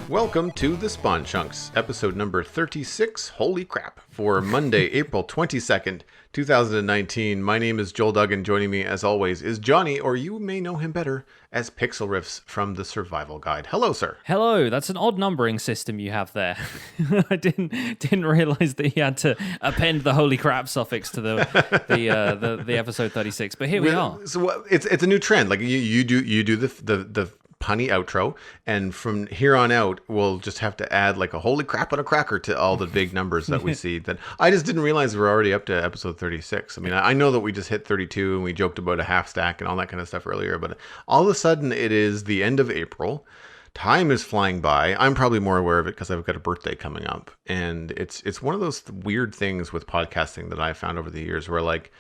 Welcome to the Spawn Chunks, episode number 36, holy crap, for Monday, April 22nd, 2019. My name is Joel Duggan. Joining me, as always, is Jonny, or you may know him better as Pixel Riffs from the Survival Guide. Hello, sir. Hello, that's an odd numbering system you have there. I didn't realize that you had to append the holy crap suffix to the episode 36, but here we are. So it's a new trend. Like you do the punny outro, and from here on out we'll just have to add like a holy crap on a cracker to all the big numbers that we see. That I just didn't realize we're already up to episode 36. I mean, I know that we just hit 32 and we joked about a half stack and all that kind of stuff earlier, but all of a sudden it is the end of April. Time is flying by. I'm probably more aware of it because I've got a birthday coming up, and it's one of those weird things with podcasting that I've found over the years where like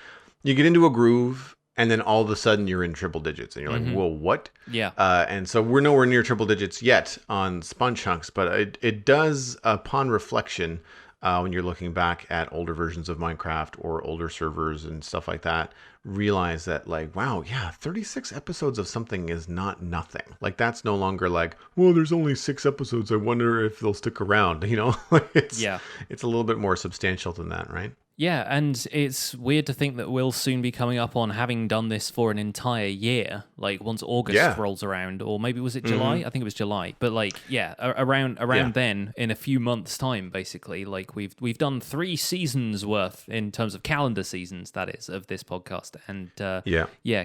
you get into a groove and then all of a sudden you're in triple digits and you're like, whoa, what? Yeah. And so we're nowhere near triple digits yet on Spawn Chunks, but it does, upon reflection, when you're looking back at older versions of Minecraft or older servers and stuff like that, realize that like, wow, yeah, 36 episodes of something is not nothing. Like that's no longer like, well, there's only 6 episodes. I wonder if they'll stick around. You know, it's a little bit more substantial than that, right? Yeah, and it's weird to think that we'll soon be coming up on having done this for an entire year, like once August rolls around, or maybe was it July? I think it was July. But like, yeah, around then, in a few months' time, basically, like we've done 3 seasons worth in terms of calendar seasons, that is, of this podcast, and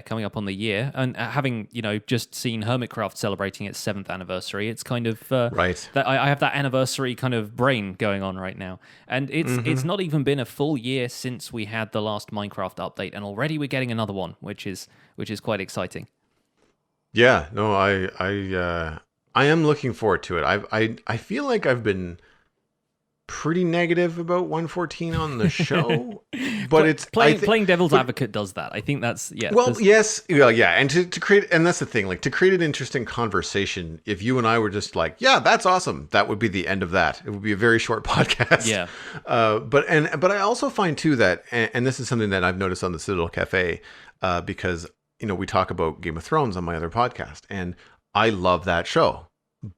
coming up on the year, and having just seen Hermitcraft celebrating its 7th anniversary, it's kind of right. That I have that anniversary kind of brain going on right now, and it's not even been a full year since we had the last Minecraft update, and already we're getting another one, which is quite exciting. Yeah, no, I am looking forward to it. I feel like I've been pretty negative about 114 on the show, but it's playing devil's advocate does that. I think that's and to create, and that's the thing, like to create an interesting conversation. If you and I were just like, yeah, that's awesome, that would be the end of that. It would be a very short podcast. Yeah. But I also find too that, and this is something that I've noticed on the Citadel Cafe, because we talk about Game of Thrones on my other podcast, and I love that show,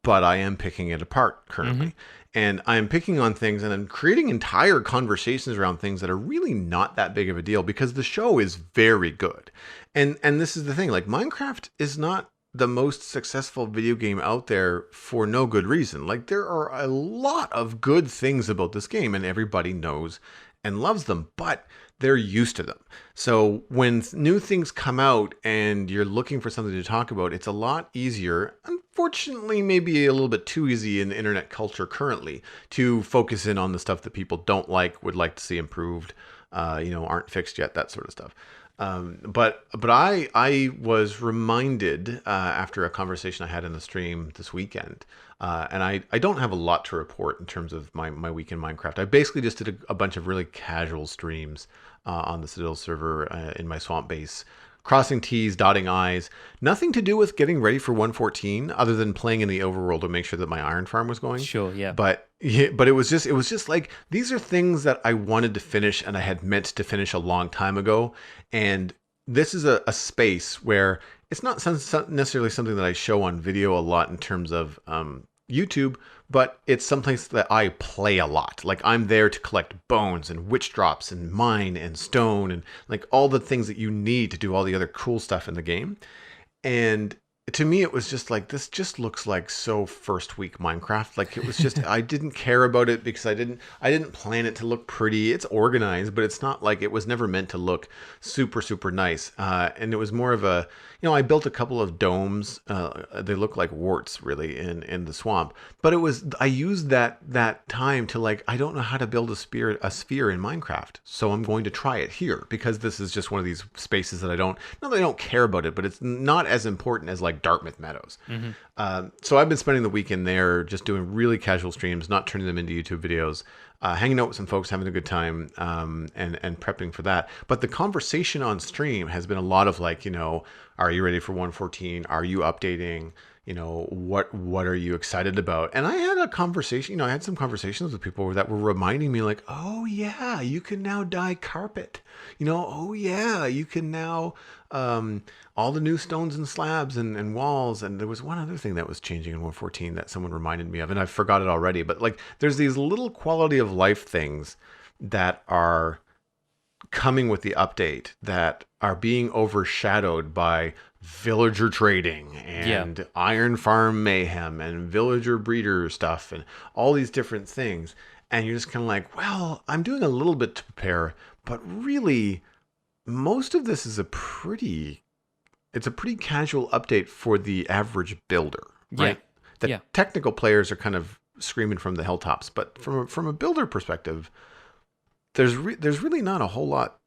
but I am picking it apart currently. And I'm picking on things and I'm creating entire conversations around things that are really not that big of a deal because the show is very good. And this is the thing, like Minecraft is not the most successful video game out there for no good reason. Like there are a lot of good things about this game and everybody knows and loves them, but they're used to them. So when new things come out and you're looking for something to talk about, it's a lot easier. Unfortunately, maybe a little bit too easy in the internet culture currently to focus in on the stuff that people don't like, would like to see improved, aren't fixed yet, that sort of stuff. But I was reminded after a conversation I had in the stream this weekend, and I don't have a lot to report in terms of my week in Minecraft. I basically just did a bunch of really casual streams on the Citadel server in my swamp base, crossing T's, dotting I's, nothing to do with getting ready for 114 other than playing in the overworld to make sure that my iron farm was going. Sure, yeah. But it was just like, these are things that I wanted to finish and I had meant to finish a long time ago. And this is a space where it's not necessarily something that I show on video a lot in terms of YouTube, but it's someplace that I play a lot. Like I'm there to collect bones and witch drops and mine and stone and like all the things that you need to do all the other cool stuff in the game. And to me, it was just like, this just looks like so first week Minecraft. Like it was just, I didn't care about it because I didn't plan it to look pretty. It's organized, but it's not like, it was never meant to look super, super nice. And it was more of a, I built a couple of domes. They look like warts really in the swamp, but I used that time to like, I don't know how to build a sphere in Minecraft. So I'm going to try it here because this is just one of these spaces that not that I don't care about it, but it's not as important as like Dartmouth Meadows. So I've been spending the weekend there just doing really casual streams, not turning them into YouTube videos, hanging out with some folks, having a good time, and prepping for that. But the conversation on stream has been a lot of like, are you ready for 114? Are you updating? what are you excited about? And I had a conversation, I had some conversations with people that were reminding me like, oh yeah, you can now dye carpet. Oh yeah, you can now, all the new stones and slabs and walls. And there was one other thing that was changing in 114 that someone reminded me of, and I forgot it already. But like, there's these little quality of life things that are coming with the update that are being overshadowed by villager trading and iron farm mayhem and villager breeder stuff and all these different things. And you're just kind of like, well, I'm doing a little bit to prepare, but really most of this is it's a pretty casual update for the average builder, right? The technical players are kind of screaming from the hilltops, but from a builder perspective, there's really not a whole lot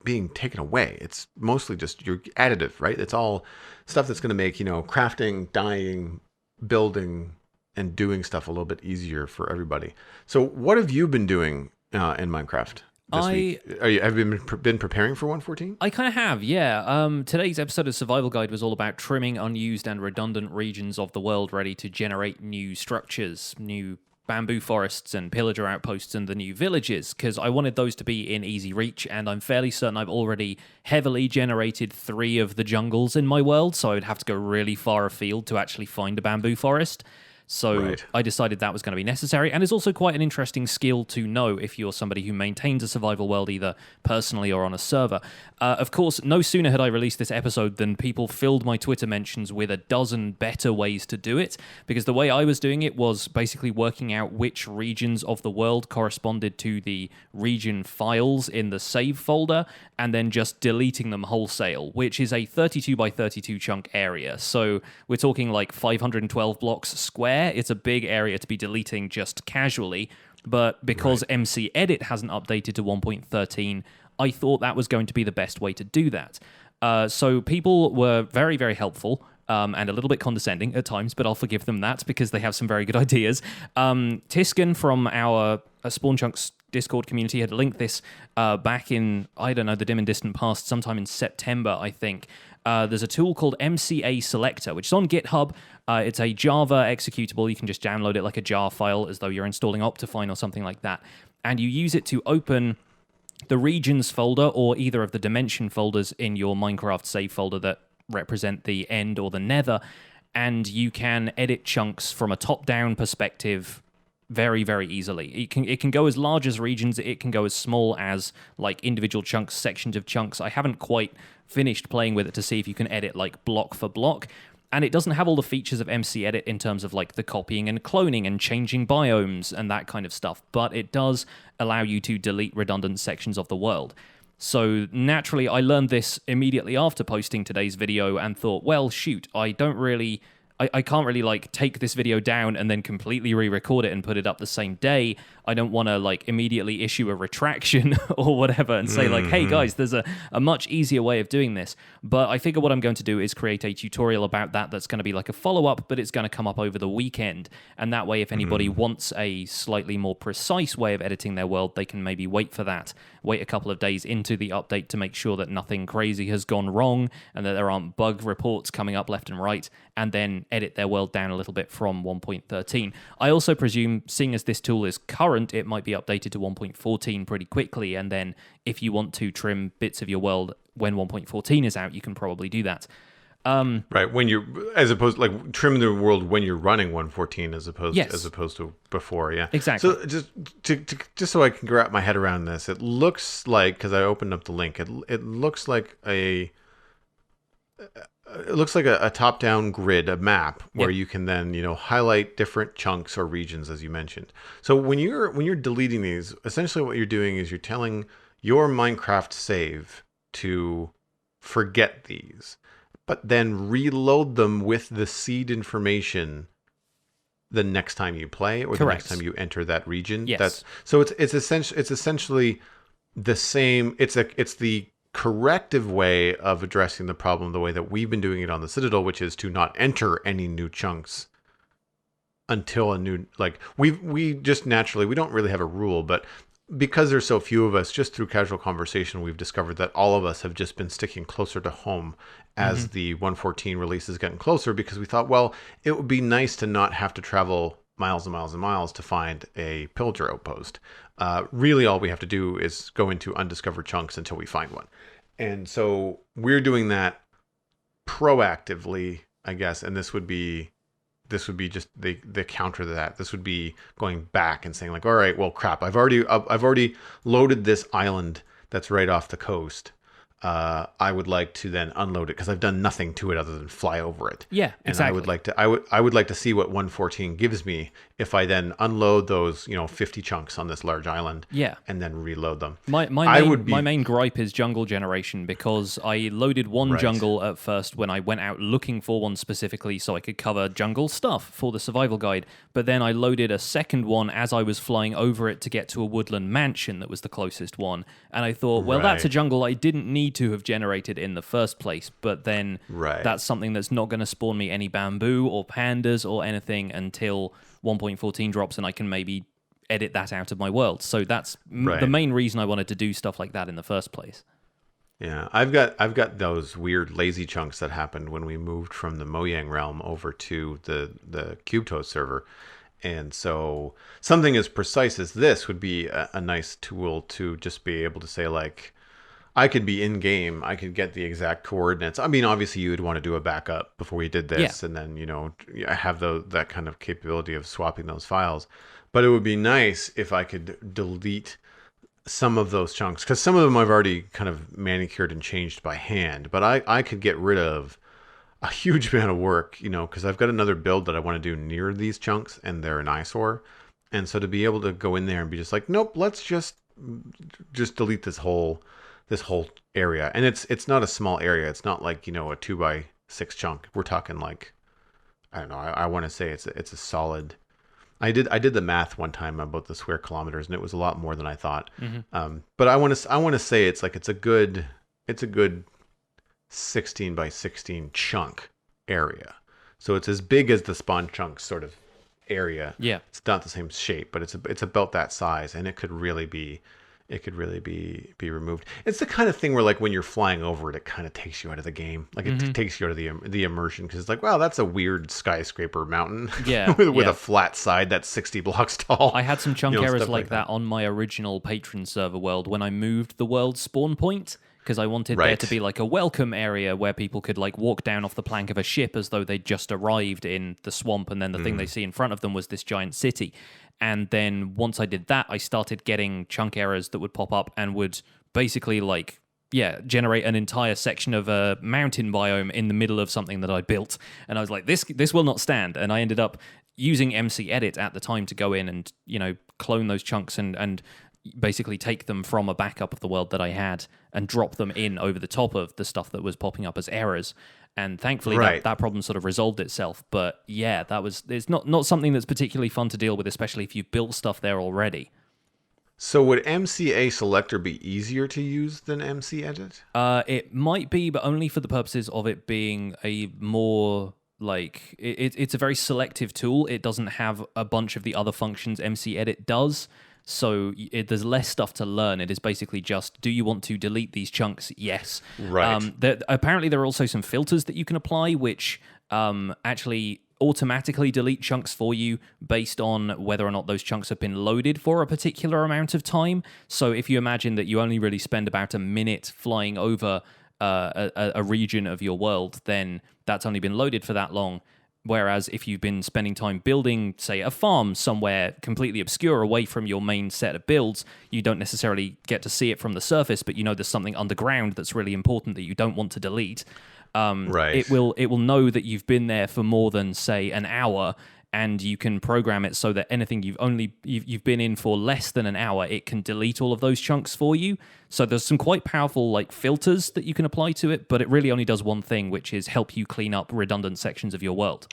being taken away. It's mostly just your additive, right? It's all stuff that's going to make, crafting, dyeing, building, and doing stuff a little bit easier for everybody. So what have you been doing in Minecraft this week? Have you been preparing for 114? I kind of have, yeah. Today's episode of Survival Guide was all about trimming unused and redundant regions of the world ready to generate new structures, new bamboo forests and pillager outposts and the new villages, because I wanted those to be in easy reach, and I'm fairly certain I've already heavily generated 3 of the jungles in my world, so I would have to go really far afield to actually find a bamboo forest. So I decided that was going to be necessary, and it's also quite an interesting skill to know if you're somebody who maintains a survival world either personally or on a server. Of course, no sooner had I released this episode than people filled my Twitter mentions with a dozen better ways to do it, because the way I was doing it was basically working out which regions of the world corresponded to the region files in the save folder, and then just deleting them wholesale, which is a 32 by 32 chunk area. So we're talking like 512 blocks square. It's a big area to be deleting just casually, but because MCEdit hasn't updated to 1.13, I thought that was going to be the best way to do that. So people were very, very helpful and a little bit condescending at times, but I'll forgive them that because they have some very good ideas. Tiskin from our Spawn Chunks Discord community had linked this back in, I don't know, the dim and distant past, sometime in September, I think. There's a tool called MCA Selector, which is on GitHub. It's a Java executable. You can just download it like a jar file as though you're installing Optifine or something like that. And you use it to open the regions folder or either of the dimension folders in your Minecraft save folder that represent the end or the nether. And you can edit chunks from a top-down perspective very, very easily. It can go as large as regions. It can go as small as like individual chunks, sections of chunks. I haven't quite finished playing with it to see if you can edit like block for block. And it doesn't have all the features of MCEdit in terms of like the copying and cloning and changing biomes and that kind of stuff. But it does allow you to delete redundant sections of the world. So naturally, I learned this immediately after posting today's video and thought, well, shoot, I can't really like take this video down and then completely re-record it and put it up the same day. I don't want to like immediately issue a retraction or whatever and say like, hey guys, there's a much easier way of doing this. But I figure what I'm going to do is create a tutorial about that that's going to be like a follow-up, but it's going to come up over the weekend. And that way, if anybody wants a slightly more precise way of editing their world, they can maybe wait for that. Wait a couple of days into the update to make sure that nothing crazy has gone wrong and that there aren't bug reports coming up left and right, and then edit their world down a little bit from 1.13. I also presume, seeing as this tool is current, it might be updated to 1.14 pretty quickly, and then if you want to trim bits of your world when 1.14 is out, you can probably do that. Right, when you're, as opposed, like trim the world when you're running 1.14 as opposed to before, yeah. Exactly. So just so I can wrap my head around this, it looks like, because I opened up the link, it looks like a top-down grid, a map where you can then, highlight different chunks or regions, as you mentioned. So when you're deleting these, essentially what you're doing is you're telling your Minecraft save to forget these, but then reload them with the seed information the next time you play or the next time you enter that region. Yes. It's essentially the same. It's the corrective way of addressing the problem the way that we've been doing it on the Citadel, which is to not enter any new chunks until a new, like we just naturally, we don't really have a rule, but because there's so few of us, just through casual conversation, we've discovered that all of us have just been sticking closer to home as the 114 release is getting closer, because we thought, well, it would be nice to not have to travel miles and miles and miles to find a pillager outpost. Really, all we have to do is go into undiscovered chunks until we find one. And so we're doing that proactively, I guess, and this would be just the counter to that. This would be going back and saying like, all right, well, crap, I've already loaded this island that's right off the coast. I would like to then unload it because I've done nothing to it other than fly over it. Yeah, and exactly. I would like to see what 114 gives me if I then unload those 50 chunks on this large island. Yeah, and then reload them. My main gripe is jungle generation, because I loaded one jungle at first when I went out looking for one specifically so I could cover jungle stuff for the survival guide. But then I loaded a second one as I was flying over it to get to a woodland mansion that was the closest one. And I thought, well, that's a jungle I didn't need to have generated in the first place. But then that's something that's not going to spawn me any bamboo or pandas or anything until 1.14 drops, and I can maybe edit that out of my world. So that's the main reason I wanted to do stuff like that in the first place. Yeah, I've got those weird lazy chunks that happened when we moved from the Mojang realm over to the Cubetoast server. And so something as precise as this would be a nice tool to just be able to say, like, I could be in game, I could get the exact coordinates. I mean, obviously you would want to do a backup before we did this, and then, have that kind of capability of swapping those files. But it would be nice if I could delete some of those chunks, because some of them I've already kind of manicured and changed by hand, but I could get rid of a huge amount of work, because I've got another build that I want to do near these chunks, and they're an eyesore. And so to be able to go in there and be just like, nope, let's just delete this whole area. And it's not a small area. It's not like, a 2x6 chunk. We're talking like, I don't know, I want to say it's a solid. I did the math one time about the square kilometers, and it was a lot more than I thought. But I want to say it's a good 16 by 16 chunk area. So it's as big as the spawn chunk sort of area. Yeah. It's not the same shape, but it's about that size, and it could really be removed. It's the kind of thing where, like, when you're flying over it, it kind of takes you out of the game. Like, it takes you out of the immersion, because it's like, wow, that's a weird skyscraper mountain. Yeah, with a flat side that's 60 blocks tall. I had some chunk errors like that on my original patron server world when I moved the world's spawn point, because I wanted there to be like a welcome area where people could like walk down off the plank of a ship as though they'd just arrived in the swamp, and then the thing they see in front of them was this giant city. And then once I did that, I started getting chunk errors that would pop up and would basically generate an entire section of a mountain biome in the middle of something that I built. And I was like, this will not stand. And I ended up using MCEdit at the time to go in and, clone those chunks and basically take them from a backup of the world that I had and drop them in over the top of the stuff that was popping up as errors. And thankfully that problem sort of resolved itself. But yeah, it's not something that's particularly fun to deal with, especially if you've built stuff there already. So would MCA Selector be easier to use than MCEdit? It might be, but only for the purposes of it being a more like it's a very selective tool. It doesn't have a bunch of the other functions MCEdit does. So there's less stuff to learn. It is basically just, do you want to delete these chunks? Yes. Right. Apparently, there are also some filters that you can apply, which actually automatically delete chunks for you based on whether or not those chunks have been loaded for a particular amount of time. So if you imagine that you only really spend about a minute flying over a region of your world, then that's only been loaded for that long. Whereas if you've been spending time building, say, a farm somewhere completely obscure away from your main set of builds, you don't necessarily get to see it from the surface, but there's something underground that's really important that you don't want to delete. It will know that you've been there for more than, say, an hour, and you can program it so that anything you've been in for less than an hour, it can delete all of those chunks for you. So there's some quite powerful like filters that you can apply to it, but it really only does one thing, which is help you clean up redundant sections of your world.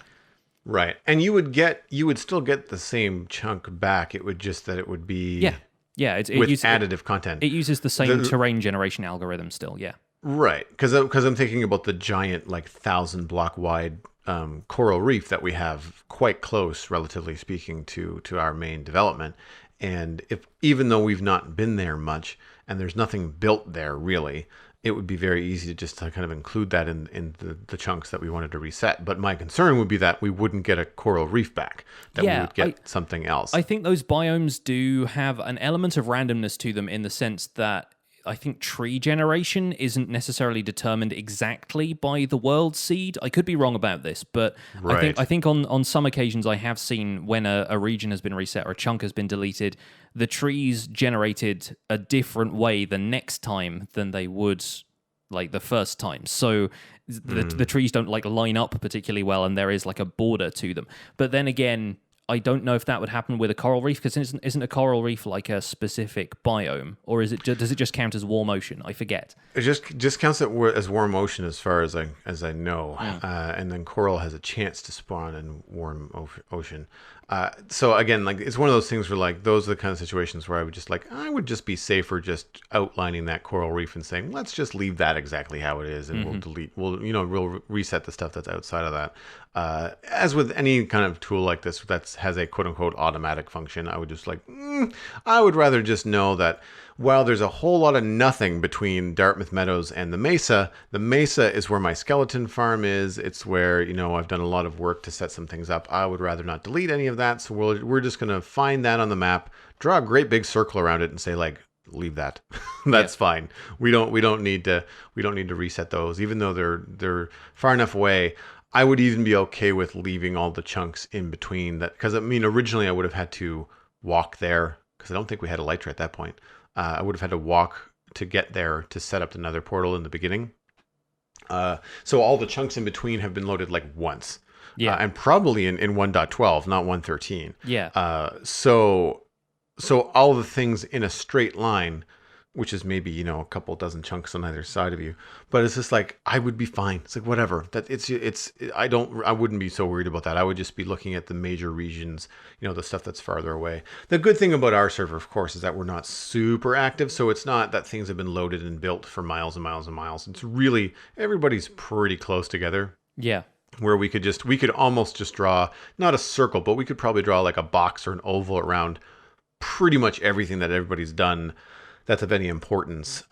Right. And you would still get the same chunk back. It would just that it would be with additive content. It uses the same terrain generation algorithm still, yeah. Right. Because I'm thinking about the giant, like 1,000 block wide coral reef that we have quite close, relatively speaking, to our main development. And if even though we've not been there much and there's nothing built there really, it would be very easy to just kind of include that in the chunks that we wanted to reset. But my concern would be that we wouldn't get a coral reef back, that we would get something else. I think those biomes do have an element of randomness to them in the sense that I think tree generation isn't necessarily determined exactly by the world seed. I could be wrong about this, but I think on some occasions I have seen when a region has been reset or a chunk has been deleted, the trees generated a different way the next time than they would like the first time. So the trees don't like line up particularly well, and there is like a border to them. But then again, I don't know if that would happen with a coral reef, because isn't a coral reef like a specific biome, or is it does it just count as warm ocean? I forget. It just counts as warm ocean as far as I know, and then coral has a chance to spawn in warm ocean. So again, like it's one of those things where like those are the kind of situations where I would just be safer just outlining that coral reef and saying let's just leave that exactly how it is, and we'll reset the stuff that's outside of that. As with any kind of tool like this that has a quote unquote automatic function, I would just I would rather just know that while there's a whole lot of nothing between Dartmouth Meadows and the Mesa is where my skeleton farm is. It's where, I've done a lot of work to set some things up. I would rather not delete any of that. So we're just going to find that on the map, draw a great big circle around it and say leave that. That's fine. We don't need to reset those, even though they're far enough away. I would even be okay with leaving all the chunks in between that, because originally I would have had to walk there, because I don't think we had a Elytra at that point. I would have had to walk to get there to set up another portal in the beginning. So all the chunks in between have been loaded once. Yeah. And probably in 1.12, not 1.13. Yeah. So all the things in a straight line, which is maybe, a couple dozen chunks on either side of you, but it's just I would be fine. It's whatever. That I wouldn't be so worried about that. I would just be looking at the major regions, the stuff that's farther away. The good thing about our server, of course, is that we're not super active. So it's not that things have been loaded and built for miles and miles and miles. It's really, everybody's pretty close together. Yeah. Where we could almost just draw, not a circle, but we could probably draw a box or an oval around pretty much everything that everybody's done that's of any importance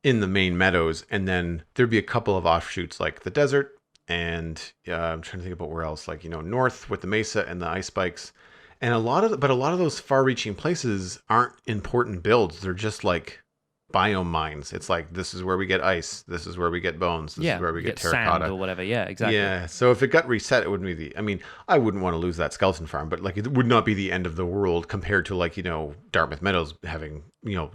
in the main meadows. And then there'd be a couple of offshoots like the desert, and I'm trying to think about where else, north with the Mesa and the ice spikes. And a lot of those far-reaching places aren't important builds. They're just biome mines. It's this is where we get ice. This is where we get bones. This is where we get terracotta sand or whatever. Yeah, exactly. Yeah. So if it got reset, it wouldn't be I wouldn't want to lose that skeleton farm, but it would not be the end of the world compared to Dartmouth Meadows having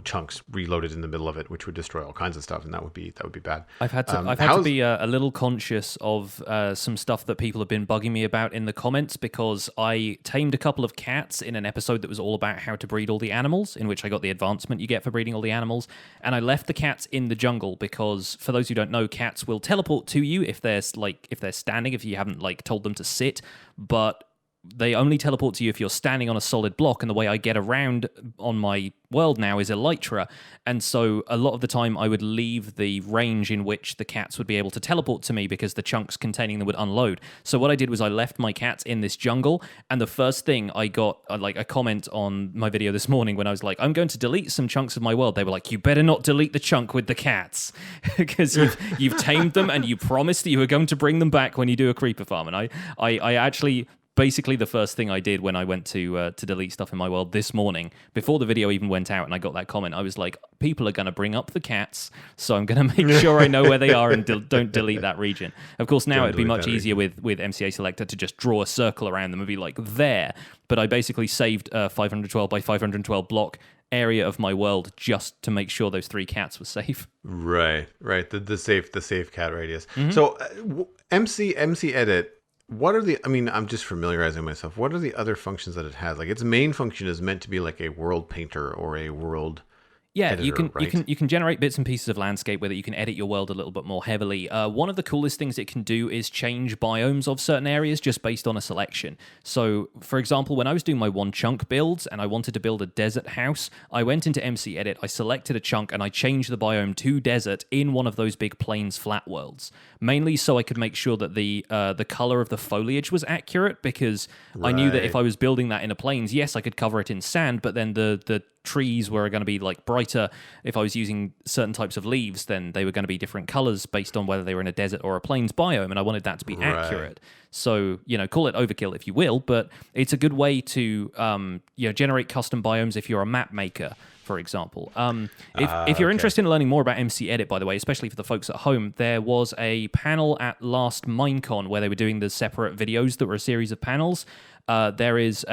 chunks reloaded in the middle of it, which would destroy all kinds of stuff, and that would be bad. I've had to be a little conscious of some stuff that people have been bugging me about in the comments, because I tamed a couple of cats in an episode that was all about how to breed all the animals, in which I got the advancement you get for breeding all the animals. And I left the cats in the jungle because, for those who don't know, cats will teleport to you if they're standing, if you haven't told them to sit, but they only teleport to you if you're standing on a solid block. And the way I get around on my world now is elytra, and so a lot of the time I would leave the range in which the cats would be able to teleport to me, because the chunks containing them would unload. So what I did was I left my cats in this jungle, and the first thing I got a comment on my video this morning when I was I'm going to delete some chunks of my world. They were you better not delete the chunk with the cats, because you've tamed them and you promised that you were going to bring them back when you do a creeper farm. And I actually, basically the first thing I did when I went to delete stuff in my world this morning, before the video even went out and I got that comment, I was people are going to bring up the cats, so I'm going to make sure I know where they are and don't delete that region. Of course, now it'd be much easier with MCA Selector to just draw a circle around them and be there, but I basically saved a 512 by 512 block area of my world just to make sure those 3 cats were safe. Right. The safe cat radius. Mm-hmm. So MCEdit, what are the, I'm just familiarizing myself. What are the other functions that it has? Its main function is meant to be a world painter or a world Yeah, editor, right? you can generate bits and pieces of landscape with it. You can edit your world a little bit more heavily. One of the coolest things it can do is change biomes of certain areas just based on a selection. So, for example, when I was doing my one chunk builds and I wanted to build a desert house, I went into MCEdit, I selected a chunk, and I changed the biome to desert in one of those big plains flat worlds. Mainly so I could make sure that the color of the foliage was accurate, because I knew that if I was building that in a plains, yes, I could cover it in sand, but then the trees were going to be like brighter. If I was using certain types of leaves, then they were going to be different colors based on whether they were in a desert or a plains biome, and I wanted that to be accurate. So, call it overkill if you will, but it's a good way to generate custom biomes if you're a map maker, for example. If you're interested in learning more about MCEdit, by the way, especially for the folks at home, there was a panel at last Minecon where they were doing the separate videos that were a series of panels. There is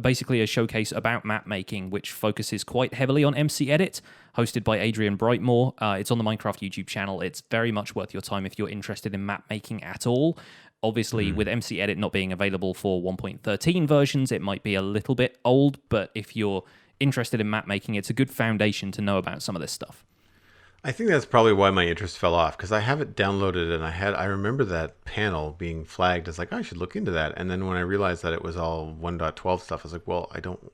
basically a showcase about map making, which focuses quite heavily on MCEdit, hosted by Adrian Brightmore. It's on the Minecraft YouTube channel. It's very much worth your time if you're interested in map making at all. Obviously, with MCEdit not being available for 1.13 versions, it might be a little bit old, but if you're interested in map making, it's a good foundation to know about some of this stuff. I think that's probably why my interest fell off, because I have it downloaded and I remember that panel being flagged as like, I should look into that. And then when I realized that it was all 1.12 stuff, I was like, well,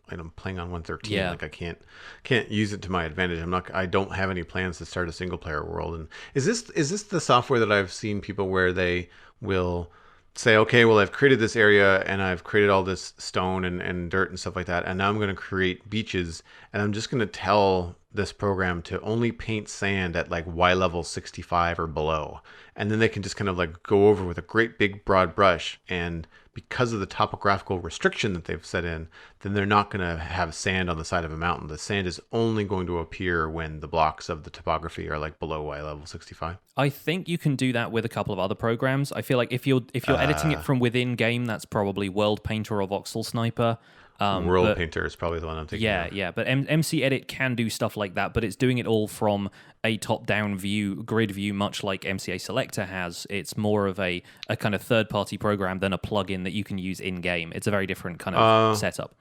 I'm playing on 1.13. Yeah. Like I can't use it to my advantage. I don't have any plans to start a single player world. And is this the software that I've seen people where they will say, okay, well, I've created this area and I've created all this stone and dirt and stuff like that, and now I'm going to create beaches, and I'm just going to tell this program to only paint sand at like Y level 65 or below, and then they can just kind of like go over with a great big broad brush, and because of the topographical restriction that they've set in, then they're not going to have sand on the side of a mountain. The sand is only going to appear when the blocks of the topography are like below Y level 65. I think you can do that with a couple of other programs. I feel like if you're editing it from within game, that's probably World Painter or Voxel Sniper. World Painter is probably the one I'm thinking of. Yeah. But MCEdit can do stuff like that, but it's doing it all from a top-down view, grid view, much like MCA Selector has. It's more of a kind of third-party program than a plugin that you can use in-game. It's a very different kind of setup.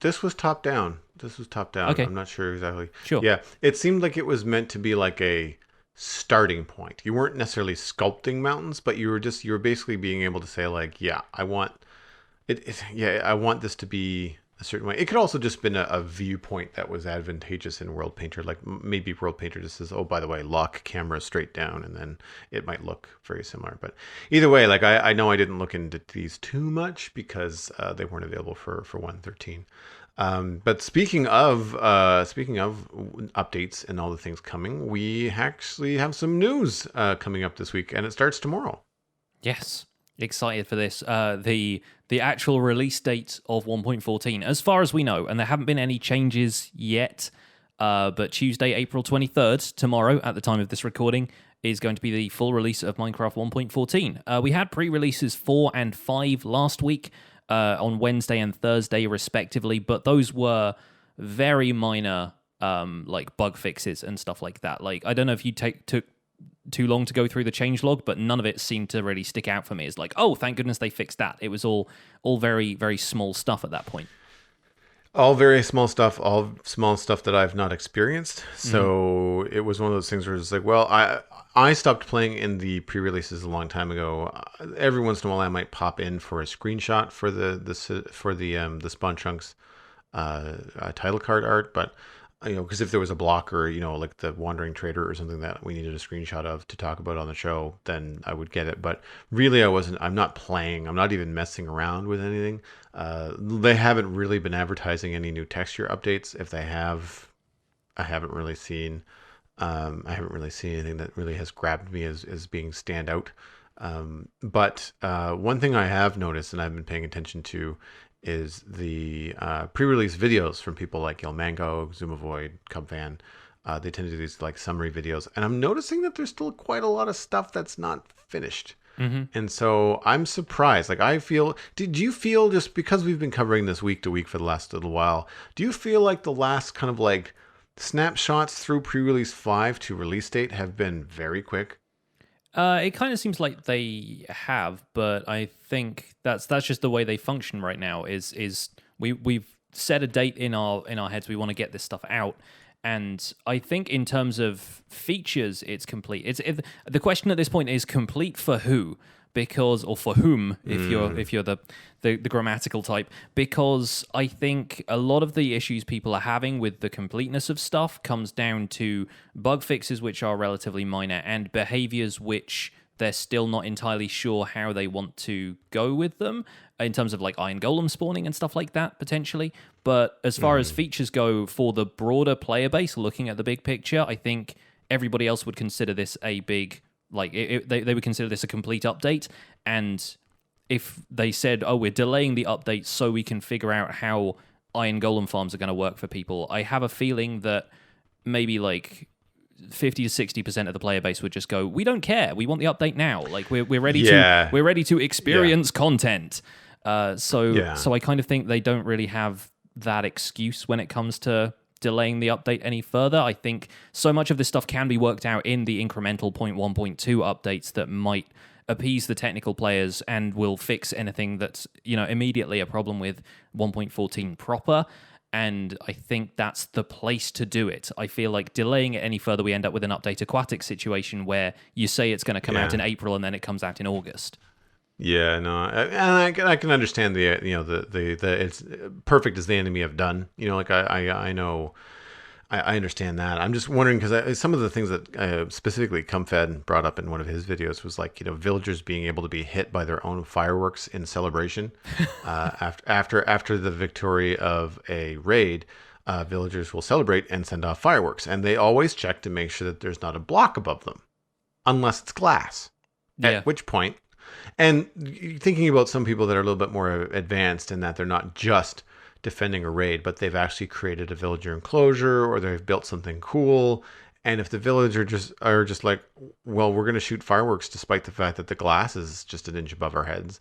This was top-down. Okay. I'm not sure exactly. Sure. Yeah, it seemed like it was meant to be like a starting point. You weren't necessarily sculpting mountains, but you were basically being able to say like, yeah, I want this to be a certain way. It could also just been a viewpoint that was advantageous in World Painter. Like maybe World Painter just says, oh, by the way, lock camera straight down, and then it might look very similar. But either way, like I know I didn't look into these too much because they weren't available for 1.13. But speaking of updates and all the things coming, we actually have some news coming up this week, and it starts tomorrow. Yes, excited for this. The actual release date of 1.14, as far as we know, and there haven't been any changes yet. But Tuesday, April 23rd, tomorrow, at the time of this recording, is going to be the full release of Minecraft 1.14. We had pre-releases 4 and 5 last week, on Wednesday and Thursday, respectively, but those were very minor, like bug fixes and stuff like that. Like, I don't know if you took too long to go through the changelog, but none of it seemed to really stick out for me. It's like, oh, thank goodness they fixed that. It was all very, very small stuff at that point. All very small stuff, all small stuff that I've not experienced. So it was one of those things where it's like, well, I stopped playing in the pre-releases a long time ago. Every once in a while, I might pop in for a screenshot for the Spawn Chunks title card art, but because if there was a block or like the Wandering Trader or something that we needed a screenshot of to talk about on the show, then I would get it. But really, I'm not playing. I'm not even messing around with anything. They haven't really been advertising any new texture updates. If they have, I haven't really seen anything that really has grabbed me as being standout. But one thing I have noticed and I've been paying attention to is the pre-release videos from people like Yelmango, Zumavoid, Cubfan. They tend to do these like summary videos, and I'm noticing that there's still quite a lot of stuff that's not finished. And so I'm surprised. Like did you feel, just because we've been covering this week to week for the last little while, do you feel like the last kind of like snapshots through pre-release 5 to release date have been very quick? It kind of seems like they have, but I think that's just the way they function right now. Is we've set a date in our heads. We want to get this stuff out, And I think in terms of features, it's complete. The question at this point is complete for who? Or for whom, if you're the grammatical type, because I think a lot of the issues people are having with the completeness of stuff comes down to bug fixes which are relatively minor and behaviors which they're still not entirely sure how they want to go with them in terms of like iron golem spawning and stuff like that potentially. But as far as features go for the broader player base, looking at the big picture, I think everybody else would consider this a big, like they would consider this a complete update. And if they said, oh, we're delaying the update so we can figure out how iron golem farms are going to work for people, I have a feeling that maybe like 50 to 60% of the player base would just go, we don't care, we want the update now, like we're ready to experience content. So I kind of think they don't really have that excuse when it comes to delaying the update any further. I think so much of this stuff can be worked out in the incremental 0.1, 0.2 updates that might appease the technical players and will fix anything that's, immediately a problem with 1.14 proper. And I think that's the place to do it. I feel like delaying it any further, we end up with an update Aquatic situation where you say it's going to come out in April and then it comes out in August. Yeah, no, and I can understand the it's perfect is the enemy of done. I know, I understand that. I'm just wondering because some of the things that specifically Comfed brought up in one of his videos was like villagers being able to be hit by their own fireworks in celebration after the victory of a raid. Villagers will celebrate and send off fireworks, and they always check to make sure that there's not a block above them, unless it's glass. Yeah. At which point. And thinking about some people that are a little bit more advanced in that they're not just defending a raid, but they've actually created a villager enclosure or they've built something cool. And if the villagers are just like, well, we're going to shoot fireworks despite the fact that the glass is just an inch above our heads.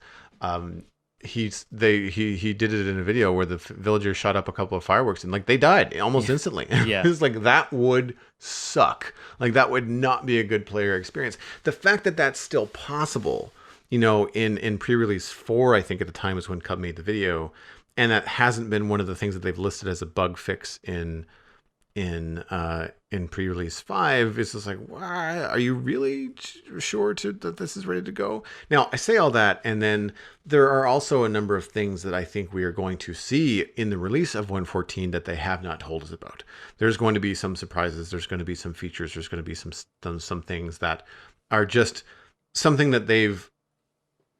He did it in a video where the villagers shot up a couple of fireworks and like they died almost instantly. Yeah. It's like that would suck. Like that would not be a good player experience. The fact that that's still possible, in pre-release 4, I think at the time was when Cub made the video, and that hasn't been one of the things that they've listed as a bug fix in pre-release 5. It's just like, why are you really sure that this is ready to go? Now, I say all that, and then there are also a number of things that I think we are going to see in the release of 1.14 that they have not told us about. There's going to be some surprises. There's going to be some features. There's going to be some things that are just something that they've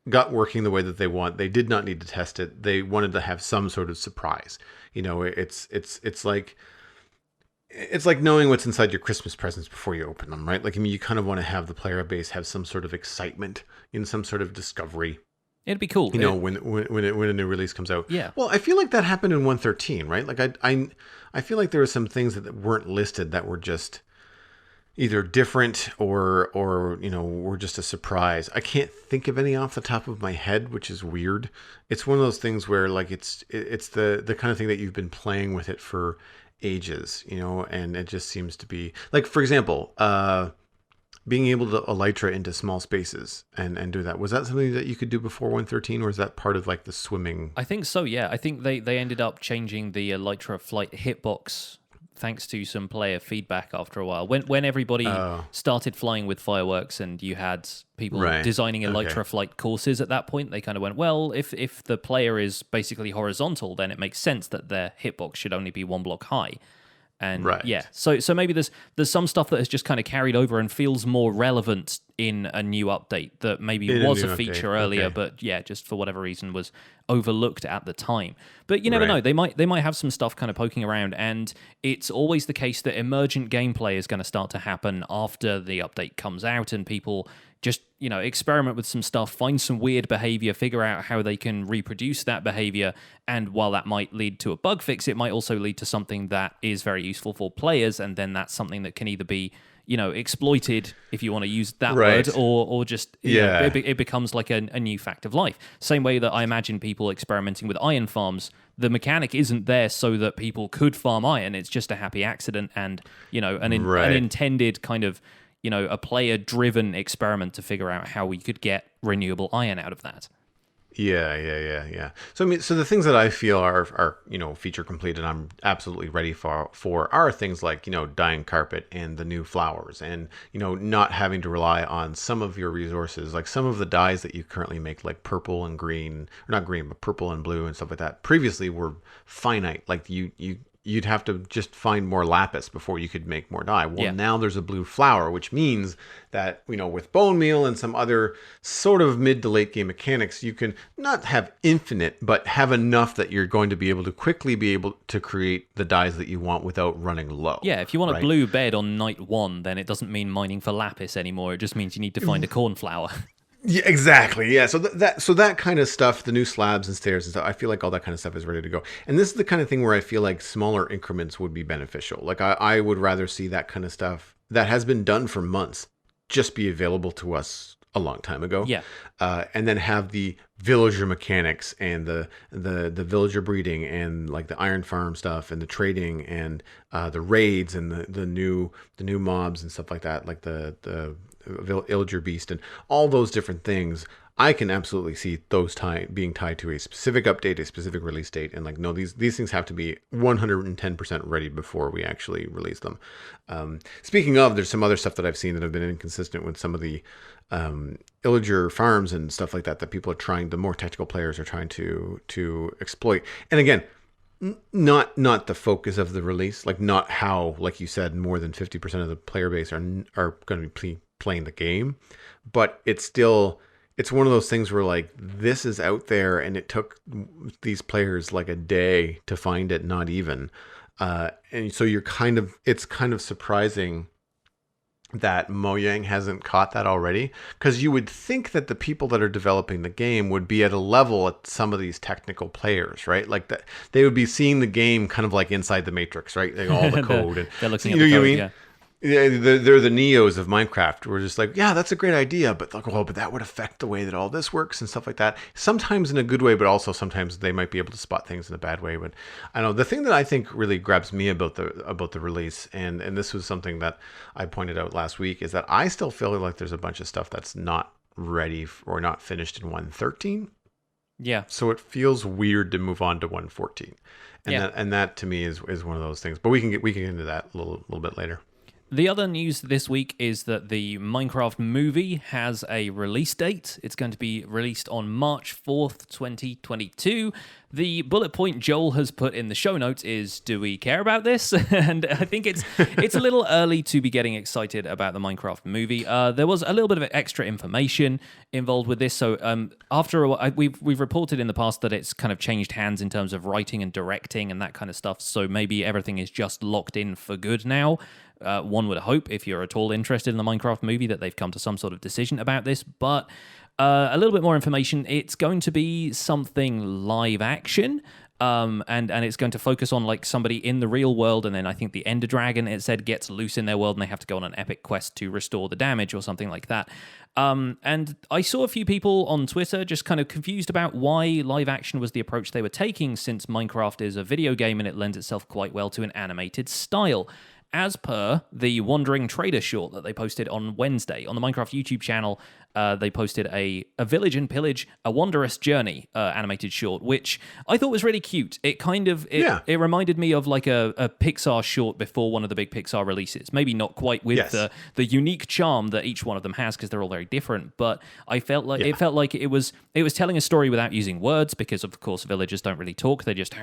got working the way that they want. They did not need to test it. They wanted to have some sort of surprise. It's like knowing what's inside your Christmas presents before you open them, right? Like, you kind of want to have the player base have some sort of excitement in some sort of discovery. It'd be cool. When a new release comes out. Yeah. Well, I feel like that happened in 1.13, right? Like I feel like there were some things that weren't listed that were just either different or were just a surprise. I can't think of any off the top of my head, which is weird. It's one of those things where like it's the kind of thing that you've been playing with it for ages, and it just seems to be like, for example, being able to elytra into small spaces and do that. Was that something that you could do before 1.13, or is that part of like the swimming? I think so, yeah. I think they ended up changing the elytra flight hitbox thanks to some player feedback after a while. When everybody started flying with fireworks and you had people designing elytra flight courses at that point, they kind of went, well, if the player is basically horizontal, then it makes sense that their hitbox should only be one block high. And so maybe there's some stuff that has just kind of carried over and feels more relevant in a new update that maybe was a feature earlier, but just for whatever reason was overlooked at the time. But you never know. They might have some stuff kind of poking around, and it's always the case that emergent gameplay is going to start to happen after the update comes out, and people just experiment with some stuff, find some weird behavior, figure out how they can reproduce that behavior. And while that might lead to a bug fix, it might also lead to something that is very useful for players. And then that's something that can either be, exploited, if you want to use that word, or just, it becomes like a new fact of life. Same way that I imagine people experimenting with iron farms. The mechanic isn't there so that people could farm iron. It's just a happy accident and, an intended kind of, a player-driven experiment to figure out how we could get renewable iron out of that. Yeah. So I mean, so the things that I feel are feature complete and I'm absolutely ready for are things like dyeing carpet and the new flowers, and not having to rely on some of your resources, like some of the dyes that you currently make, like purple and green, or not green, but purple and blue and stuff like that. Previously were finite, like you'd have to just find more lapis before you could make more dye. Well, now there's a blue flower, which means that, with bone meal and some other sort of mid to late game mechanics, you can not have infinite, but have enough that you're going to be able to quickly be able to create the dyes that you want without running low. Yeah, if you want a blue bed on night 1, then it doesn't mean mining for lapis anymore. It just means you need to find a cornflower. Yeah, exactly. Yeah. So that kind of stuff, the new slabs and stairs and stuff, I feel like all that kind of stuff is ready to go. And this is the kind of thing where I feel like smaller increments would be beneficial. Like I would rather see that kind of stuff that has been done for months just be available to us a long time ago. Yeah. And then have the villager mechanics and the villager breeding and like the iron farm stuff and the trading and the raids and the new mobs and stuff like that, like the Villager Beast and all those different things. I can absolutely see those being tied to a specific update, a specific release date, and like, no, these things have to be 110% ready before we actually release them. Speaking of, there's some other stuff that I've seen that have been inconsistent with some of the illager farms and stuff like that people are trying, the more technical players are trying to exploit. And again, not the focus of the release, like not how, like you said, more than 50% of the player base are going to be playing the game, but it's one of those things where like this is out there and it took these players like a day to find it, not even, and so it's kind of surprising that Mojang hasn't caught that already, because you would think that the people that are developing the game would be at a level at some of these technical players, right? Like that they would be seeing the game kind of like inside the Matrix, right? Like all the code and they're looking at the code, yeah. Yeah, they're the Neos of Minecraft. We're just like, yeah, that's a great idea, but like, well, but that would affect the way that all this works and stuff like that. Sometimes in a good way, but also sometimes they might be able to spot things in a bad way. But I know the thing that I think really grabs me about the release, and this was something that I pointed out last week, is that I still feel like there's a bunch of stuff that's not ready or not finished in 1.13. Yeah. So it feels weird to move on to 1.14, and that to me is one of those things. But we can get into that a little bit later. The other news this week is that the Minecraft movie has a release date. It's going to be released on March 4th, 2022. The bullet point Joel has put in the show notes is, do we care about this? And I think it's a little early to be getting excited about the Minecraft movie. There was a little bit of extra information involved with this. So after a while, we've reported in the past that it's kind of changed hands in terms of writing and directing and that kind of stuff. So maybe everything is just locked in for good now. One would hope, if you're at all interested in the Minecraft movie, that they've come to some sort of decision about this. But a little bit more information. It's going to be something live action, and it's going to focus on like somebody in the real world, and then I think the Ender Dragon, it said, gets loose in their world, and they have to go on an epic quest to restore the damage or something like that. And I saw a few people on Twitter just kind of confused about why live action was the approach they were taking, since Minecraft is a video game and it lends itself quite well to an animated style. As per the Wandering Trader short that they posted on Wednesday on the Minecraft YouTube channel, they posted a Village and Pillage, a Wondrous Journey animated short, which I thought was really cute. It kind of, it reminded me of like a Pixar short before one of the big Pixar releases. Maybe not quite with the unique charm that each one of them has, because they're all very different, but I felt like it felt like it was telling a story without using words, because of course villagers don't really talk, they just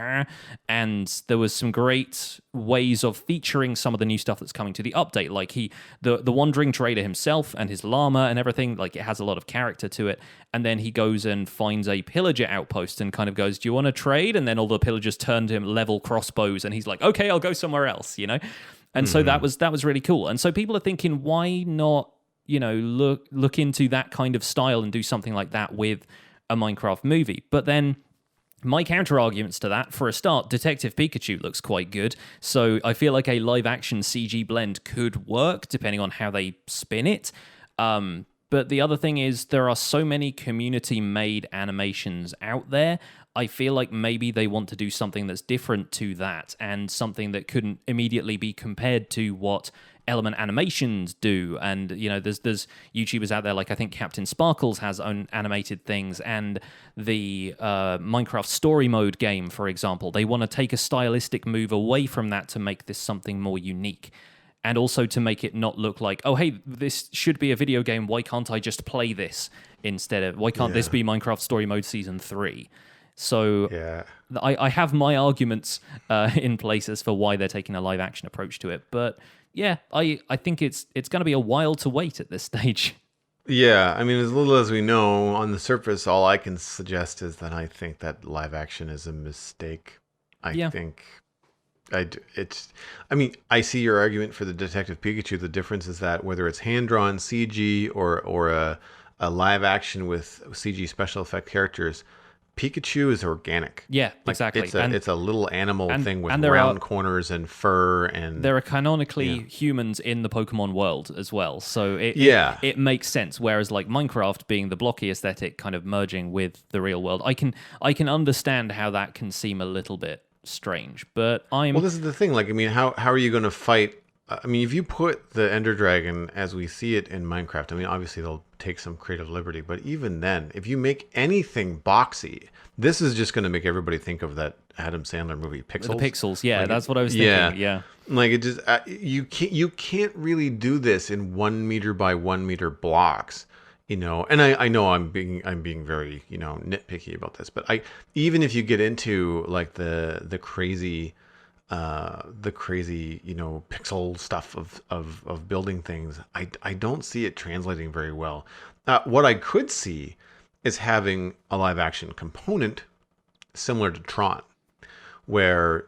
and there was some great ways of featuring some of the new stuff that's coming to the update, like the Wandering Trader himself and his llama and everything. Like, it has a lot of character to it, and then he goes and finds a pillager outpost and kind of goes, do you want to trade? And then all the pillagers turn to him level crossbows, and he's like, okay, I'll go somewhere else, and so that was really cool. And so people are thinking, why not look into that kind of style and do something like that with a Minecraft movie? But then my counter-arguments to that, for a start, Detective Pikachu looks quite good, so I feel like a live-action CG blend could work, depending on how they spin it. But the other thing is there are so many community-made animations out there. I feel like maybe they want to do something that's different to that and something that couldn't immediately be compared to what Element Animations do. And, you know, there's YouTubers out there, like I think Captain Sparkles has own animated things, and the Minecraft Story Mode game, for example. They want to take a stylistic move away from that to make this something more unique. And also to make it not look like, oh, hey, this should be a video game. Why can't I just play this instead of, why can't this be Minecraft Story Mode Season 3? So I have my arguments in place as for why they're taking a live action approach to it. But yeah, I think it's going to be a while to wait at this stage. Yeah, I mean, as little as we know, on the surface, all I can suggest is that I think that live action is a mistake. I mean, I see your argument for the Detective Pikachu. The difference is that whether it's hand-drawn CG or a live action with CG special effect characters, Pikachu is organic. Yeah, exactly. It's a little animal thing with round corners and fur, and there are canonically humans in the Pokemon world as well. So it makes sense. Whereas like Minecraft being the blocky aesthetic, kind of merging with the real world, I can understand how that can seem a little bit strange. But well, this is the thing. Like, I mean, how are you going to fight? I mean, if you put the Ender Dragon as we see it in Minecraft, I mean, obviously they'll take some creative liberty, but even then, if you make anything boxy, this is just going to make everybody think of that Adam Sandler movie, Pixels. The Pixels, yeah, like, that's what I was thinking. Yeah, like it just you can't really do this in 1 meter by 1 meter blocks, you know. And I know I'm being very, you know, nitpicky about this, but even if you get into like the crazy, you know, pixel stuff of building things, I don't see it translating very well. What I could see is having a live action component similar to Tron, where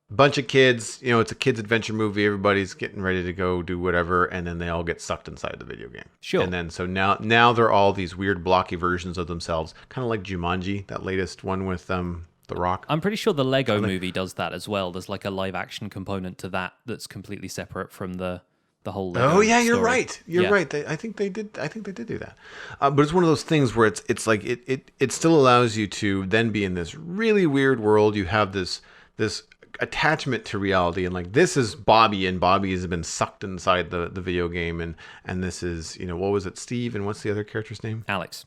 a bunch of kids, you know, it's a kids adventure movie, everybody's getting ready to go do whatever, and then they all get sucked inside the video game. Sure. And then so now they're all these weird blocky versions of themselves, kind of like Jumanji, that latest one with The Rock. I'm pretty sure the Lego movie does that as well. There's like a live action component to that that's completely separate from the whole Lego Oh yeah, you're story. right. You're right. I think they did do that. But it's one of those things where it's like it still allows you to then be in this really weird world. You have this attachment to reality, and like this is Bobby, and Bobby has been sucked inside the video game, and this is, you know, what was it, Steve, and what's the other character's name? Alex.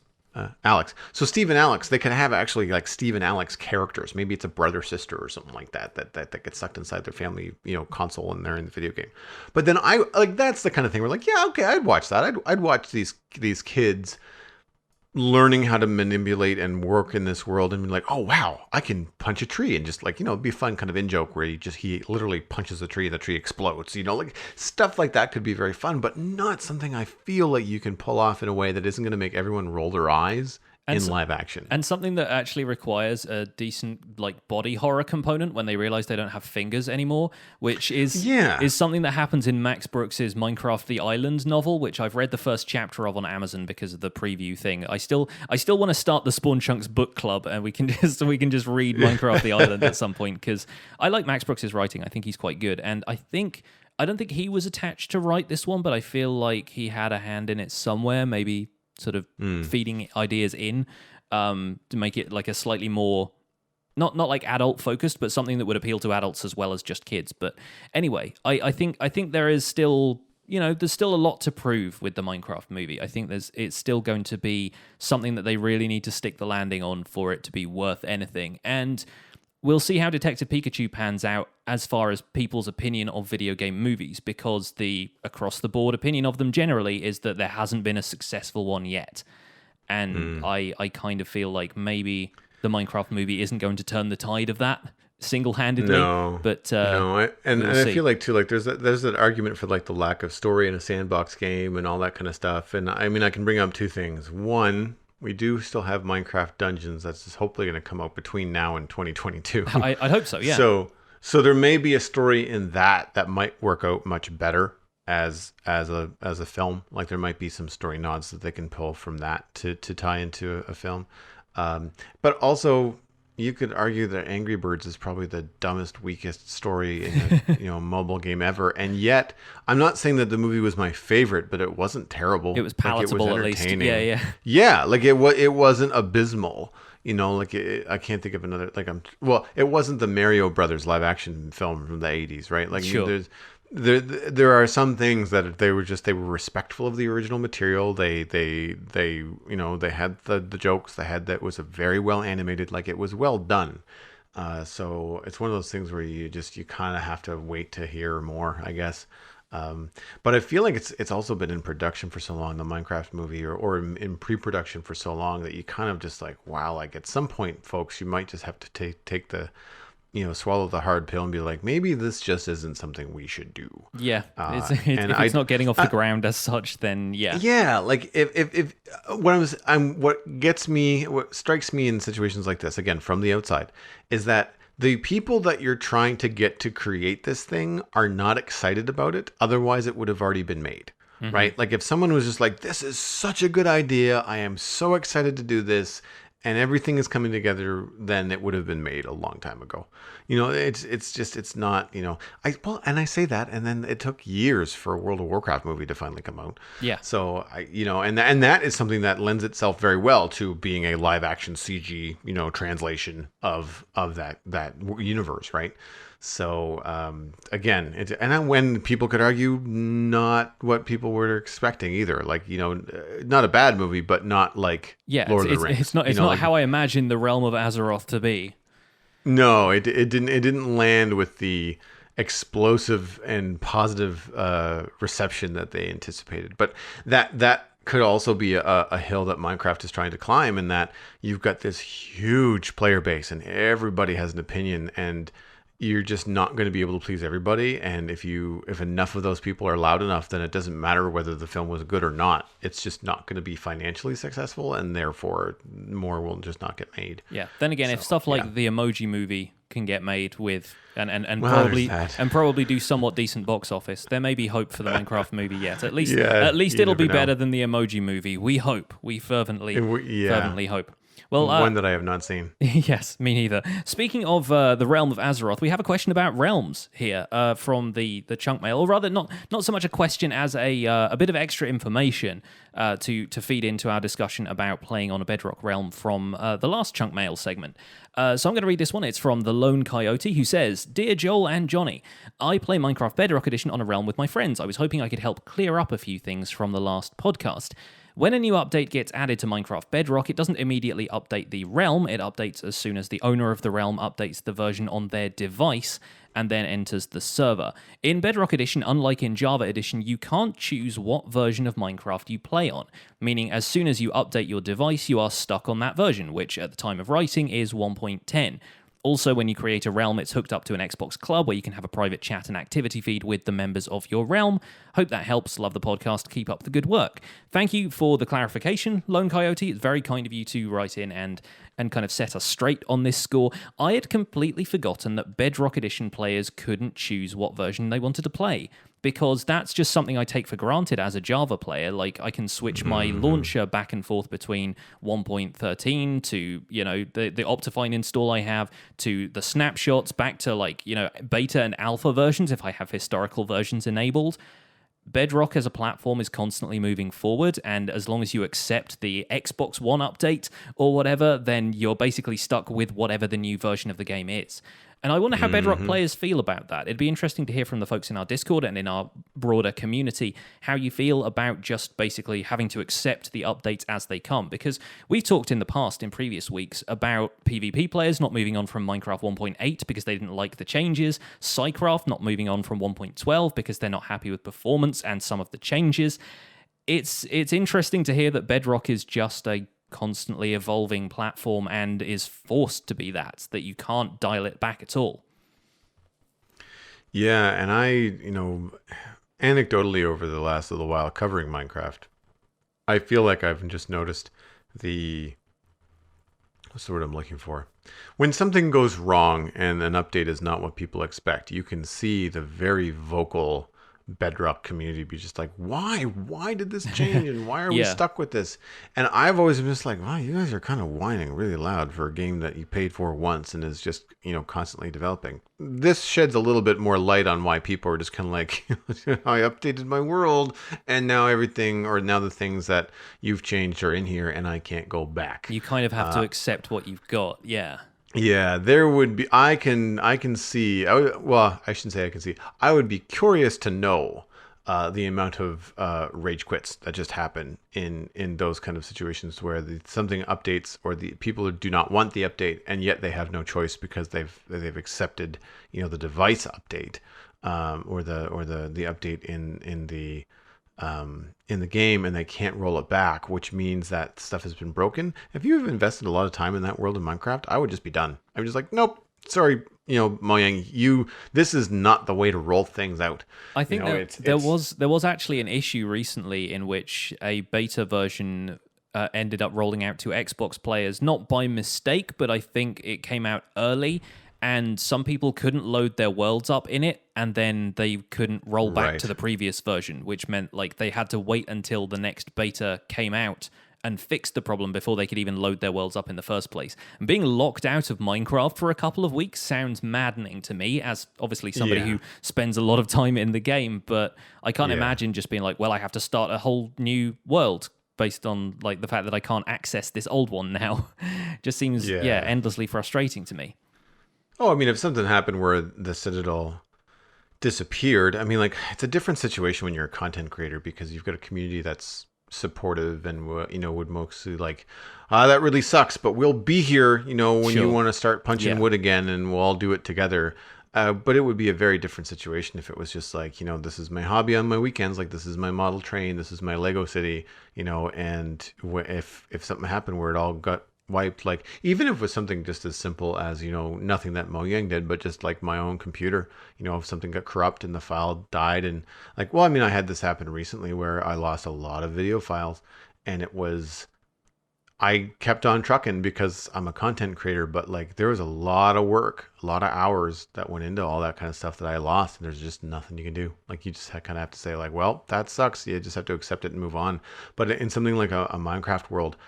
Alex. So Steve and Alex, they could have actually like Steve and Alex characters. Maybe it's a brother sister or something like that gets sucked inside their family, you know, console, and they're in the video game. But then I like, that's the kind of thing where like, yeah, okay, I'd watch that. I'd watch these kids learning how to manipulate and work in this world and be like, oh wow, I can punch a tree, and just like, you know, it'd be a fun kind of in joke where he literally punches a tree and the tree explodes, you know, like stuff like that could be very fun, but not something I feel like you can pull off in a way that isn't going to make everyone roll their eyes in live action. And something that actually requires a decent like body horror component when they realize they don't have fingers anymore, which is something that happens in Max Brooks's Minecraft The Island novel, which I've read the first chapter of on Amazon because of the preview thing. I still want to start the Spawn Chunks book club, and we can just read Minecraft The Island at some point, because I like Max Brooks's writing. I think he's quite good, and I don't think he was attached to write this one, but I feel like he had a hand in it somewhere, maybe sort of feeding ideas in to make it like a slightly more not like adult focused, but something that would appeal to adults as well as just kids. But anyway, I think there is still, you know, there's still a lot to prove with the Minecraft movie. I think it's still going to be something that they really need to stick the landing on for it to be worth anything. And we'll see how Detective Pikachu pans out as far as people's opinion of video game movies, because the across-the-board opinion of them generally is that there hasn't been a successful one yet. And I kind of feel like maybe the Minecraft movie isn't going to turn the tide of that single-handedly. No, but and I feel like too, like there's that argument for like the lack of story in a sandbox game and all that kind of stuff. And I mean, I can bring up two things. One, we do still have Minecraft Dungeons that's just hopefully going to come out between now and 2022. I hope so, yeah. So there may be a story in that might work out much better as a film. Like there might be some story nods that they can pull from that to tie into a film. But also, you could argue that Angry Birds is probably the dumbest, weakest story in a mobile game ever, and yet I'm not saying that the movie was my favorite, but it wasn't terrible. It was palatable, like, it was at least. entertaining. Yeah, like it wasn't abysmal. Like I can't think of another. It wasn't the Mario Brothers live action film from the '80s, right? Like sure. There are some things that they were respectful of the original material. They had the jokes. That was a very well animated, like it was well done. So it's one of those things where you kind of have to wait to hear more, I guess. But I feel like it's also been in production for so long, the Minecraft movie, or in pre-production for so long, that you kind of just like, wow, like at some point, folks, you might just have to take the swallow the hard pill and be like, maybe this just isn't something we should do. Yeah, if it's not getting off the ground as such, then yeah. Yeah, like if what strikes me in situations like this, again from the outside, is that the people that you're trying to get to create this thing are not excited about it. Otherwise, it would have already been made, right? Like if someone was just like, this is such a good idea, I am so excited to do this, and everything is coming together, then it would have been made a long time ago. It's not, and I say that, and then it took years for a World of Warcraft movie to finally come out. Yeah. So and that is something that lends itself very well to being a live action CG, translation of that universe, right? So again, when people could argue not what people were expecting either, like not a bad movie, but not like Lord of the Rings. It's not how I imagine the realm of Azeroth to be. No, it didn't land with the explosive and positive reception that they anticipated. But that could also be a hill that Minecraft is trying to climb, in that you've got this huge player base and everybody has an opinion, and you're just not going to be able to please everybody. And if enough of those people are loud enough, then it doesn't matter whether the film was good or not. It's just not going to be financially successful, and therefore more will just not get made. Yeah. Then again, if stuff like the Emoji Movie can get made with and probably do somewhat decent box office, there may be hope for the Minecraft movie yet. At least it'll be better than the Emoji Movie. We hope. We fervently hope. Well, one that I have not seen. Yes, me neither. Speaking of the realm of Azeroth, we have a question about realms here from the chunk mail, or rather, not so much a question as a bit of extra information to feed into our discussion about playing on a Bedrock realm from the last chunk mail segment. So I'm going to read this one. It's from the Lone Coyote, who says, "Dear Joel and Jonny, I play Minecraft Bedrock Edition on a realm with my friends. I was hoping I could help clear up a few things from the last podcast. When a new update gets added to Minecraft Bedrock, it doesn't immediately update the realm. It updates as soon as the owner of the realm updates the version on their device and then enters the server. In Bedrock Edition, unlike in Java Edition, you can't choose what version of Minecraft you play on, meaning as soon as you update your device, you are stuck on that version, which at the time of writing is 1.10. Also, when you create a realm, it's hooked up to an Xbox Club where you can have a private chat and activity feed with the members of your realm. Hope that helps. Love the podcast. Keep up the good work." Thank you for the clarification, Lone Coyote. It's very kind of you to write in and kind of set us straight on this score. I had completely forgotten that Bedrock Edition players couldn't choose what version they wanted to play, because that's just something I take for granted as a Java player. Like, I can switch my launcher back and forth between 1.13 to, the Optifine install I have, to the snapshots, back to beta and alpha versions if I have historical versions enabled. Bedrock as a platform is constantly moving forward, and as long as you accept the Xbox One update or whatever, then you're basically stuck with whatever the new version of the game is. And I wonder how Bedrock players feel about that. It'd be interesting to hear from the folks in our Discord and in our broader community how you feel about just basically having to accept the updates as they come. Because we've talked in the past, in previous weeks, about PvP players not moving on from Minecraft 1.8 because they didn't like the changes, Psycraft not moving on from 1.12 because they're not happy with performance and some of the changes. It's interesting to hear that Bedrock is just a constantly evolving platform and is forced to be that you can't dial it back at all. Yeah, and I, anecdotally over the last little while covering Minecraft, I feel like I've just noticed what's the word I'm looking for? When something goes wrong and an update is not what people expect, you can see the very vocal Bedrock community be just like, why did this change, and why are we Yeah. stuck with this? And I've always been just like, wow, you guys are kind of whining really loud for a game that you paid for once and is just, constantly developing. This sheds a little bit more light on why people are just kind of like, I updated my world and now the things that you've changed are in here and I can't go back. You kind of have to accept what you've got. Yeah. Yeah, there would be. I can see. I shouldn't say I can see. I would be curious to know the amount of rage quits that just happen in those kind of situations where something updates or the people do not want the update and yet they have no choice because they've accepted the device update or the update in the game, and they can't roll it back, which means that stuff has been broken. If you've invested a lot of time in that world of Minecraft, I would just be done. I'm just like, nope, sorry, Mojang, this is not the way to roll things out. I think there was actually an issue recently in which a beta version ended up rolling out to Xbox players, not by mistake, but I think it came out early. And some people couldn't load their worlds up in it, and then they couldn't roll back to the previous version, which meant like they had to wait until the next beta came out and fix the problem before they could even load their worlds up in the first place. And being locked out of Minecraft for a couple of weeks sounds maddening to me, as obviously somebody who spends a lot of time in the game, but I can't imagine just being like, well, I have to start a whole new world based on like the fact that I can't access this old one now. Just seems endlessly frustrating to me. Oh, I mean, if something happened where the Citadel disappeared, I mean, like, it's a different situation when you're a content creator because you've got a community that's supportive and, would mostly like, that really sucks, but we'll be here, when you want to start punching wood again and we'll all do it together. But it would be a very different situation if it was just like, this is my hobby on my weekends, like this is my model train, this is my Lego city, and if something happened where it all got wiped, like even if it was something just as simple as nothing that Mojang did, but just like my own computer, if something got corrupt and the file died, and like, well, I mean, I had this happen recently where I lost a lot of video files, and I kept on trucking because I'm a content creator, but like there was a lot of work, a lot of hours that went into all that kind of stuff that I lost, and there's just nothing you can do. Like you just kind of have to say like, well, that sucks. You just have to accept it and move on. But in something like a Minecraft world,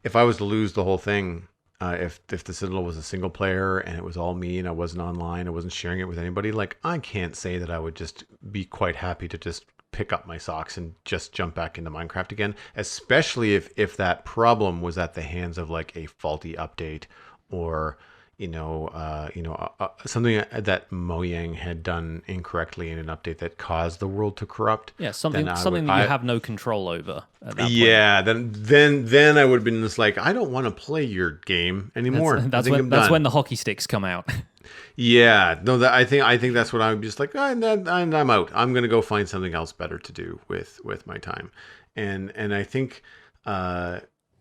if I was to lose the whole thing, if the Citadel was a single player and it was all me and I wasn't online, I wasn't sharing it with anybody, like I can't say that I would just be quite happy to just pick up my socks and just jump back into Minecraft again, especially if that problem was at the hands of like a faulty update or something that Mojang had done incorrectly in an update that caused the world to corrupt. Yeah, something that you have no control over at that point. Yeah, then I would have been just like, I don't want to play your game anymore. That's when the hockey sticks come out. Yeah, no, I think that's what I'm just like, I'm out. I'm gonna go find something else better to do with my time, and I think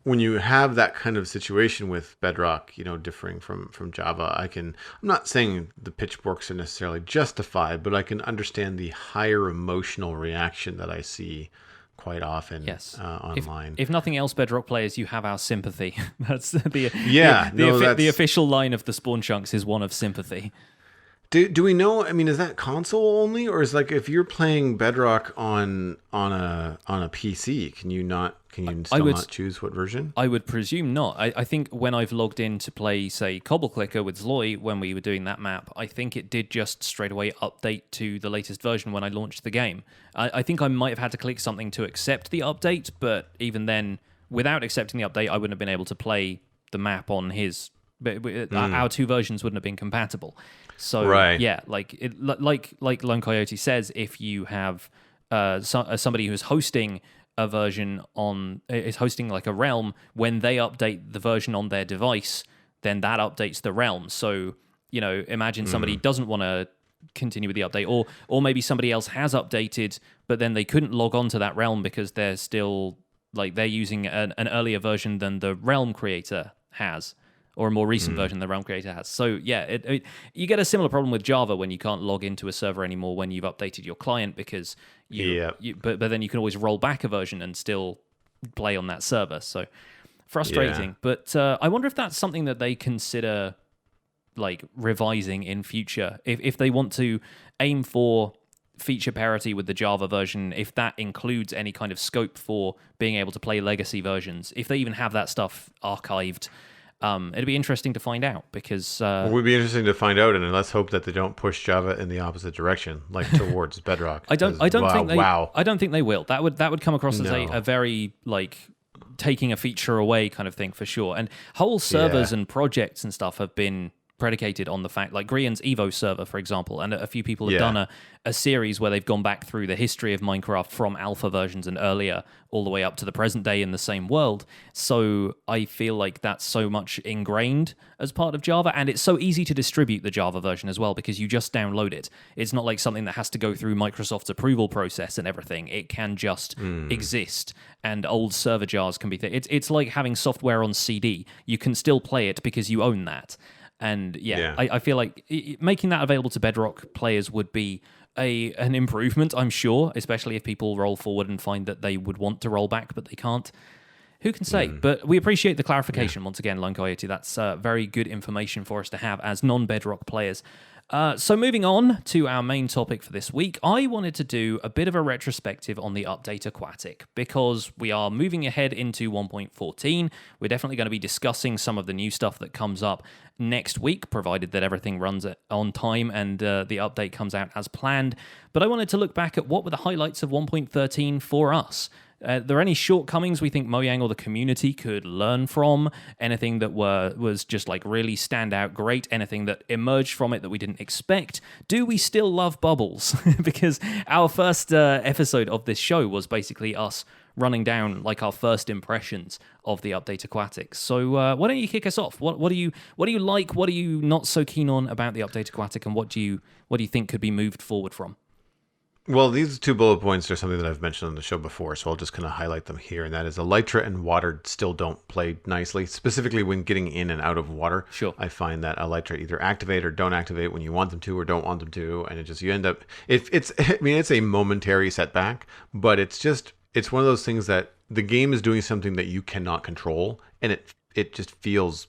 when you have that kind of situation with Bedrock, differing from Java, I'm not saying the pitchforks are necessarily justified, but I can understand the higher emotional reaction that I see quite often online. If nothing else, Bedrock players, you have our sympathy. That's the official line of the Spawn Chunks is one of sympathy. Do we know? I mean, is that console only, or is like if you're playing Bedrock on a PC, can you still not choose what version? I would presume not. I think when I've logged in to play, say, Cobble Clicker with Zloy when we were doing that map, I think it did just straight away update to the latest version when I launched the game. I think I might have had to click something to accept the update, but even then, without accepting the update, I wouldn't have been able to play the map on his. Our two versions wouldn't have been compatible. So yeah, like Lone Coyote says, if you have somebody who's hosting a version is hosting like a realm, when they update the version on their device, then that updates the realm. So imagine somebody doesn't want to continue with the update, or maybe somebody else has updated, but then they couldn't log on to that realm because they're still like they're using an earlier version than the realm creator has. Or a more recent version the realm creator has. So yeah, you get a similar problem with Java when you can't log into a server anymore when you've updated your client because but then you can always roll back a version and still play on that server. So frustrating. Yeah. But I wonder if that's something that they consider like revising in future. If they want to aim for feature parity with the Java version, if that includes any kind of scope for being able to play legacy versions, if they even have that stuff archived. It'd be interesting to find out because it would be interesting to find out, and let's hope that they don't push Java in the opposite direction, like towards Bedrock. I don't think they will. That would come across as a very like taking a feature away kind of thing for sure. And whole servers and projects and stuff have been predicated on the fact, like Grian's Evo server, for example, and a few people have done a series where they've gone back through the history of Minecraft from alpha versions and earlier all the way up to the present day in the same world. So I feel like that's so much ingrained as part of Java, and it's so easy to distribute the Java version as well because you just download it. It's not like something that has to go through Microsoft's approval process and everything. It can just exist, and old server jars can be... It's like having software on CD. You can still play it because you own that. And I feel like making that available to Bedrock players would be an improvement, I'm sure, especially if people roll forward and find that they would want to roll back, but they can't. Who can say? But we appreciate the clarification once again, Lone Coyote. That's very good information for us to have as non-Bedrock players. So moving on to our main topic for this week, I wanted to do a bit of a retrospective on the update Aquatic because we are moving ahead into 1.14. We're definitely going to be discussing some of the new stuff that comes up next week, provided that everything runs on time and the update comes out as planned. But I wanted to look back at what were the highlights of 1.13 for us. Are there any shortcomings we think Mojang or the community could learn from? Anything that was just like really stand out great? Anything that emerged from it that we didn't expect? Do we still love bubbles? Because our first episode of this show was basically us running down like our first impressions of the update Aquatic. So why don't you kick us off? What do you like? What are you not so keen on about the update Aquatic? And what do you think could be moved forward from? Well, these two bullet points are something that I've mentioned on the show before, so I'll just kind of highlight them here. And that is Elytra and water still don't play nicely, specifically when getting in and out of water. Sure. I find that Elytra either activate or don't activate when you want them to or don't want them to, and you end up... It's a momentary setback, but it's one of those things that the game is doing something that you cannot control, and it just feels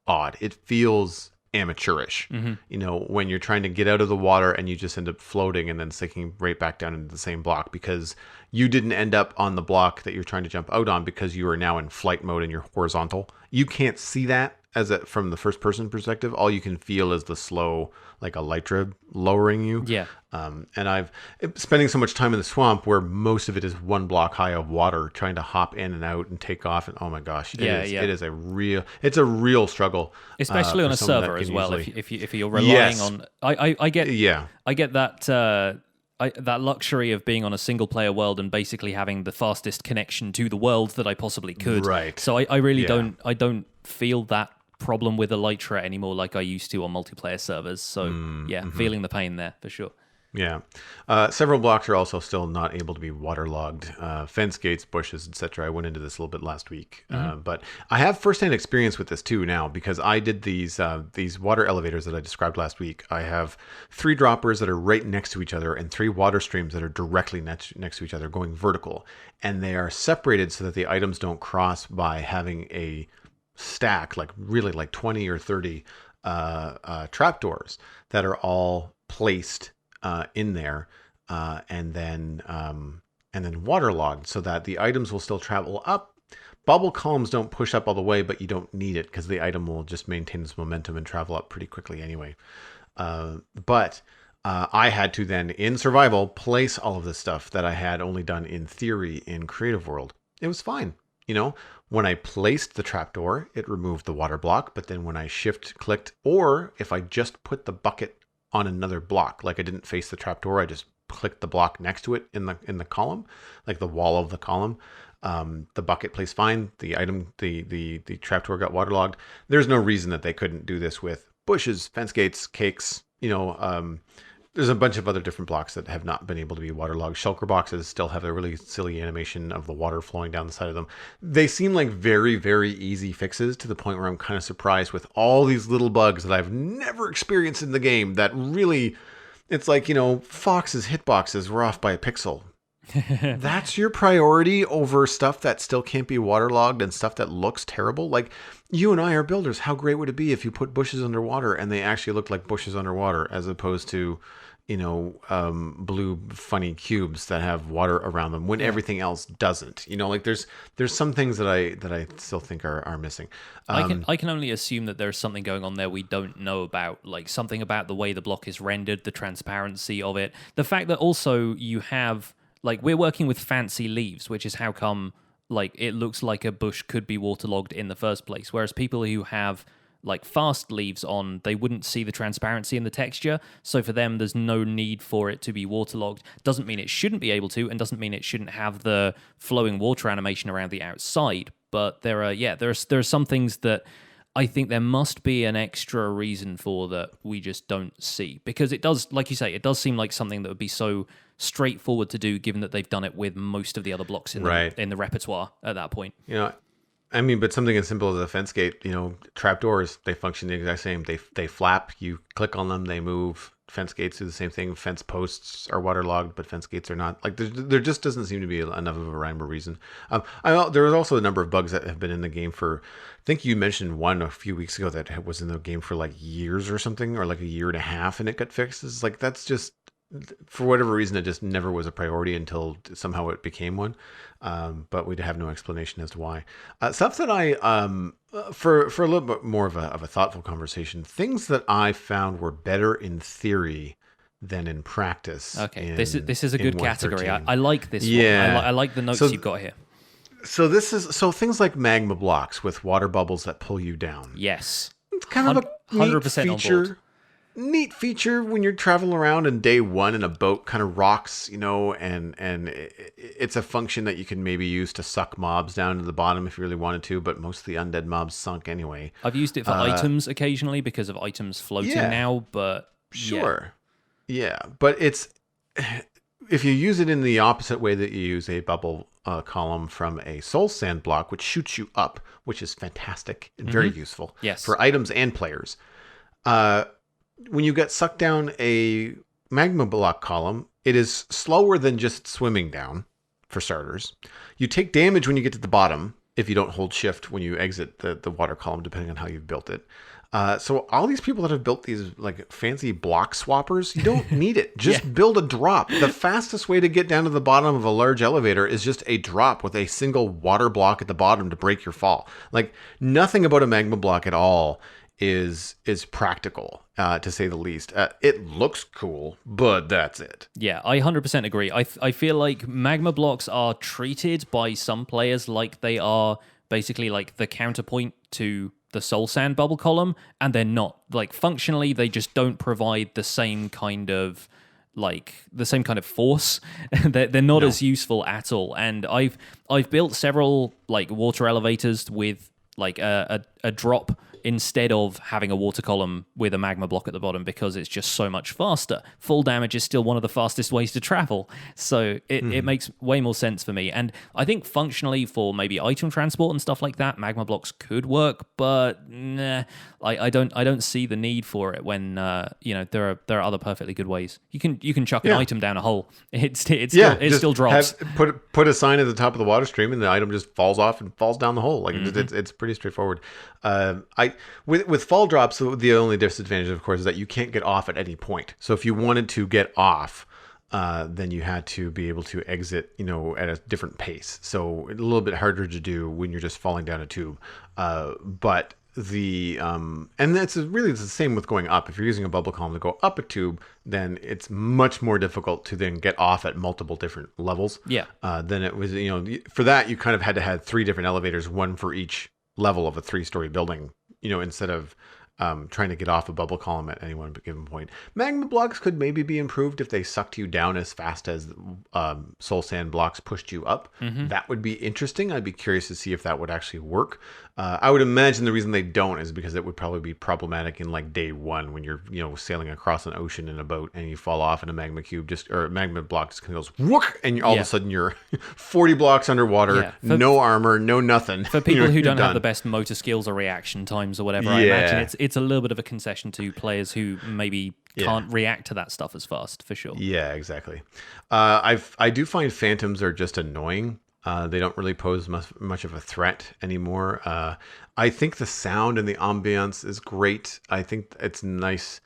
odd. It feels amateurish, when you're trying to get out of the water and you just end up floating and then sinking right back down into the same block because you didn't end up on the block that you're trying to jump out on because you are now in flight mode and you're horizontal. You can't see that from the first person perspective. All you can feel is the slow, like Elytra lowering you. Yeah. And I've spending so much time in the swamp where most of it is one block high of water, trying to hop in and out and take off. And oh my gosh, it is a real struggle, especially on a server as well. If you're relying on, I get that. That luxury of being on a single player world and basically having the fastest connection to the world that I possibly could. Right. So I really don't feel that problem with Elytra anymore like I used to on multiplayer servers. So feeling the pain there for sure. Yeah. Several blocks are also still not able to be waterlogged. Fence gates, bushes, etc. I went into this a little bit last week. But I have firsthand experience with this too now because I did these water elevators that I described last week. I have 3 droppers that are right next to each other and 3 water streams that are directly next to each other going vertical. And they are separated so that the items don't cross by having a stack, like 20 or 30 trapdoors that are all placed in there, and then waterlogged so that the items will still travel up. Bubble columns don't push up all the way, but you don't need it because the item will just maintain its momentum and travel up pretty quickly anyway. But I had to then, in survival, place all of this stuff that I had only done in theory in Creative World. It was fine. When I placed the trapdoor, it removed the water block, but then when I shift clicked, or if I just put the bucket on another block, like I didn't face the trapdoor, I just clicked the block next to it in the column, like the wall of the column. The bucket placed fine. The item, the trapdoor got waterlogged. There's no reason that they couldn't do this with bushes, fence gates, cakes. There's a bunch of other different blocks that have not been able to be waterlogged. Shulker boxes still have a really silly animation of the water flowing down the side of them. They seem like very, very easy fixes to the point where I'm kind of surprised with all these little bugs that I've never experienced in the game that really, it's like, Fox's hitboxes were off by a pixel. That's your priority over stuff that still can't be waterlogged and stuff that looks terrible? Like, you and I are builders. How great would it be if you put bushes underwater and they actually look like bushes underwater as opposed to, blue funny cubes that have water around them when everything else doesn't. Like there's some things that I still think are missing. I can only assume that there's something going on there we don't know about, like something about the way the block is rendered, the transparency of it, the fact that also you have, like, we're working with fancy leaves, which is how come, like, it looks like a bush could be waterlogged in the first place, whereas people who have like fast leaves on, they wouldn't see the transparency in the texture, so for them there's no need for it to be waterlogged. Doesn't mean it shouldn't be able to, and doesn't mean it shouldn't have the flowing water animation around the outside, but there are some things that I think there must be an extra reason for that we just don't see, because it does, like you say, it does seem like something that would be so straightforward to do, given that they've done it with most of the other blocks in the repertoire at that point. But something as simple as a fence gate, trapdoors, they function the exact same. They flap, you click on them, they move. Fence gates do the same thing. Fence posts are waterlogged, but fence gates are not. Like, there just doesn't seem to be enough of a rhyme or reason. There was also a number of bugs that have been in the game for, I think you mentioned one a few weeks ago that was in the game for like years or something, or like a year and a half, and it got fixed. It's like, that's just, for whatever reason, it just never was a priority until somehow it became one. But we'd have no explanation as to why. Stuff that I, for a little bit more of a thoughtful conversation, things that I found were better in theory than in practice. Okay, this is a good category. I like this one. I like the notes you've got here. So things like magma blocks with water bubbles that pull you down. Yes. It's kind of a 100% neat feature. Neat feature when you're traveling around and day one and a boat kind of rocks, and it's a function that you can maybe use to suck mobs down to the bottom if you really wanted to, but most of the undead mobs sunk anyway. I've used it for items occasionally because of items floating now, but sure. Yeah, but it's, if you use it in the opposite way that you use a bubble column from a soul sand block, which shoots you up, which is fantastic and very useful for items and players. When you get sucked down a magma block column, it is slower than just swimming down, for starters. You take damage when you get to the bottom if you don't hold shift when you exit the water column, depending on how you've built it. So all these people that have built these like fancy block swappers, you don't need it. Just build a drop. The fastest way to get down to the bottom of a large elevator is just a drop with a single water block at the bottom to break your fall. Like, nothing about a magma block at all is practical, to say the least. It looks cool, but that's it. Yeah, I 100% agree. I feel like magma blocks are treated by some players like they are basically like the counterpoint to the soul sand bubble column, and they're not. Like, functionally, they just don't provide the same kind of force. They're not as useful at all. And I've built several like water elevators with like a drop instead of having a water column with a magma block at the bottom, because it's just so much faster. Full damage is still one of the fastest ways to travel. So it makes way more sense for me. And I think functionally for maybe item transport and stuff like that, magma blocks could work, but I don't see the need for it when there are other perfectly good ways. You can chuck an item down a hole. It still drops. Put a sign at the top of the water stream and the item just falls off and falls down the hole. Like it's pretty straightforward. With fall drops, the only disadvantage, of course, is that you can't get off at any point. So if you wanted to get off, then you had to be able to exit, at a different pace. So a little bit harder to do when you're just falling down a tube. But and it's really the same with going up. If you're using a bubble column to go up a tube, then it's much more difficult to then get off at multiple different levels. Yeah. Than it was, for that you kind of had to have 3 different elevators, one for each level of a 3-story building, instead of trying to get off a bubble column at any one given point. Magma blocks could maybe be improved if they sucked you down as fast as soul sand blocks pushed you up. That would be interesting. I'd be curious to see if that would actually work. I would imagine the reason they don't is because it would probably be problematic in like day one when you're sailing across an ocean in a boat and you fall off and a magma cube or a magma block just kind of goes whook, and all of a sudden you're 40 blocks underwater, no armor, no nothing. For people who don't have the best motor skills or reaction times or whatever, I imagine it's a little bit of a concession to players who maybe can't react to that stuff as fast, for sure. Yeah, exactly. I do find phantoms are just annoying. They don't really pose much of a threat anymore. I think the sound and the ambience is great. I think it's nice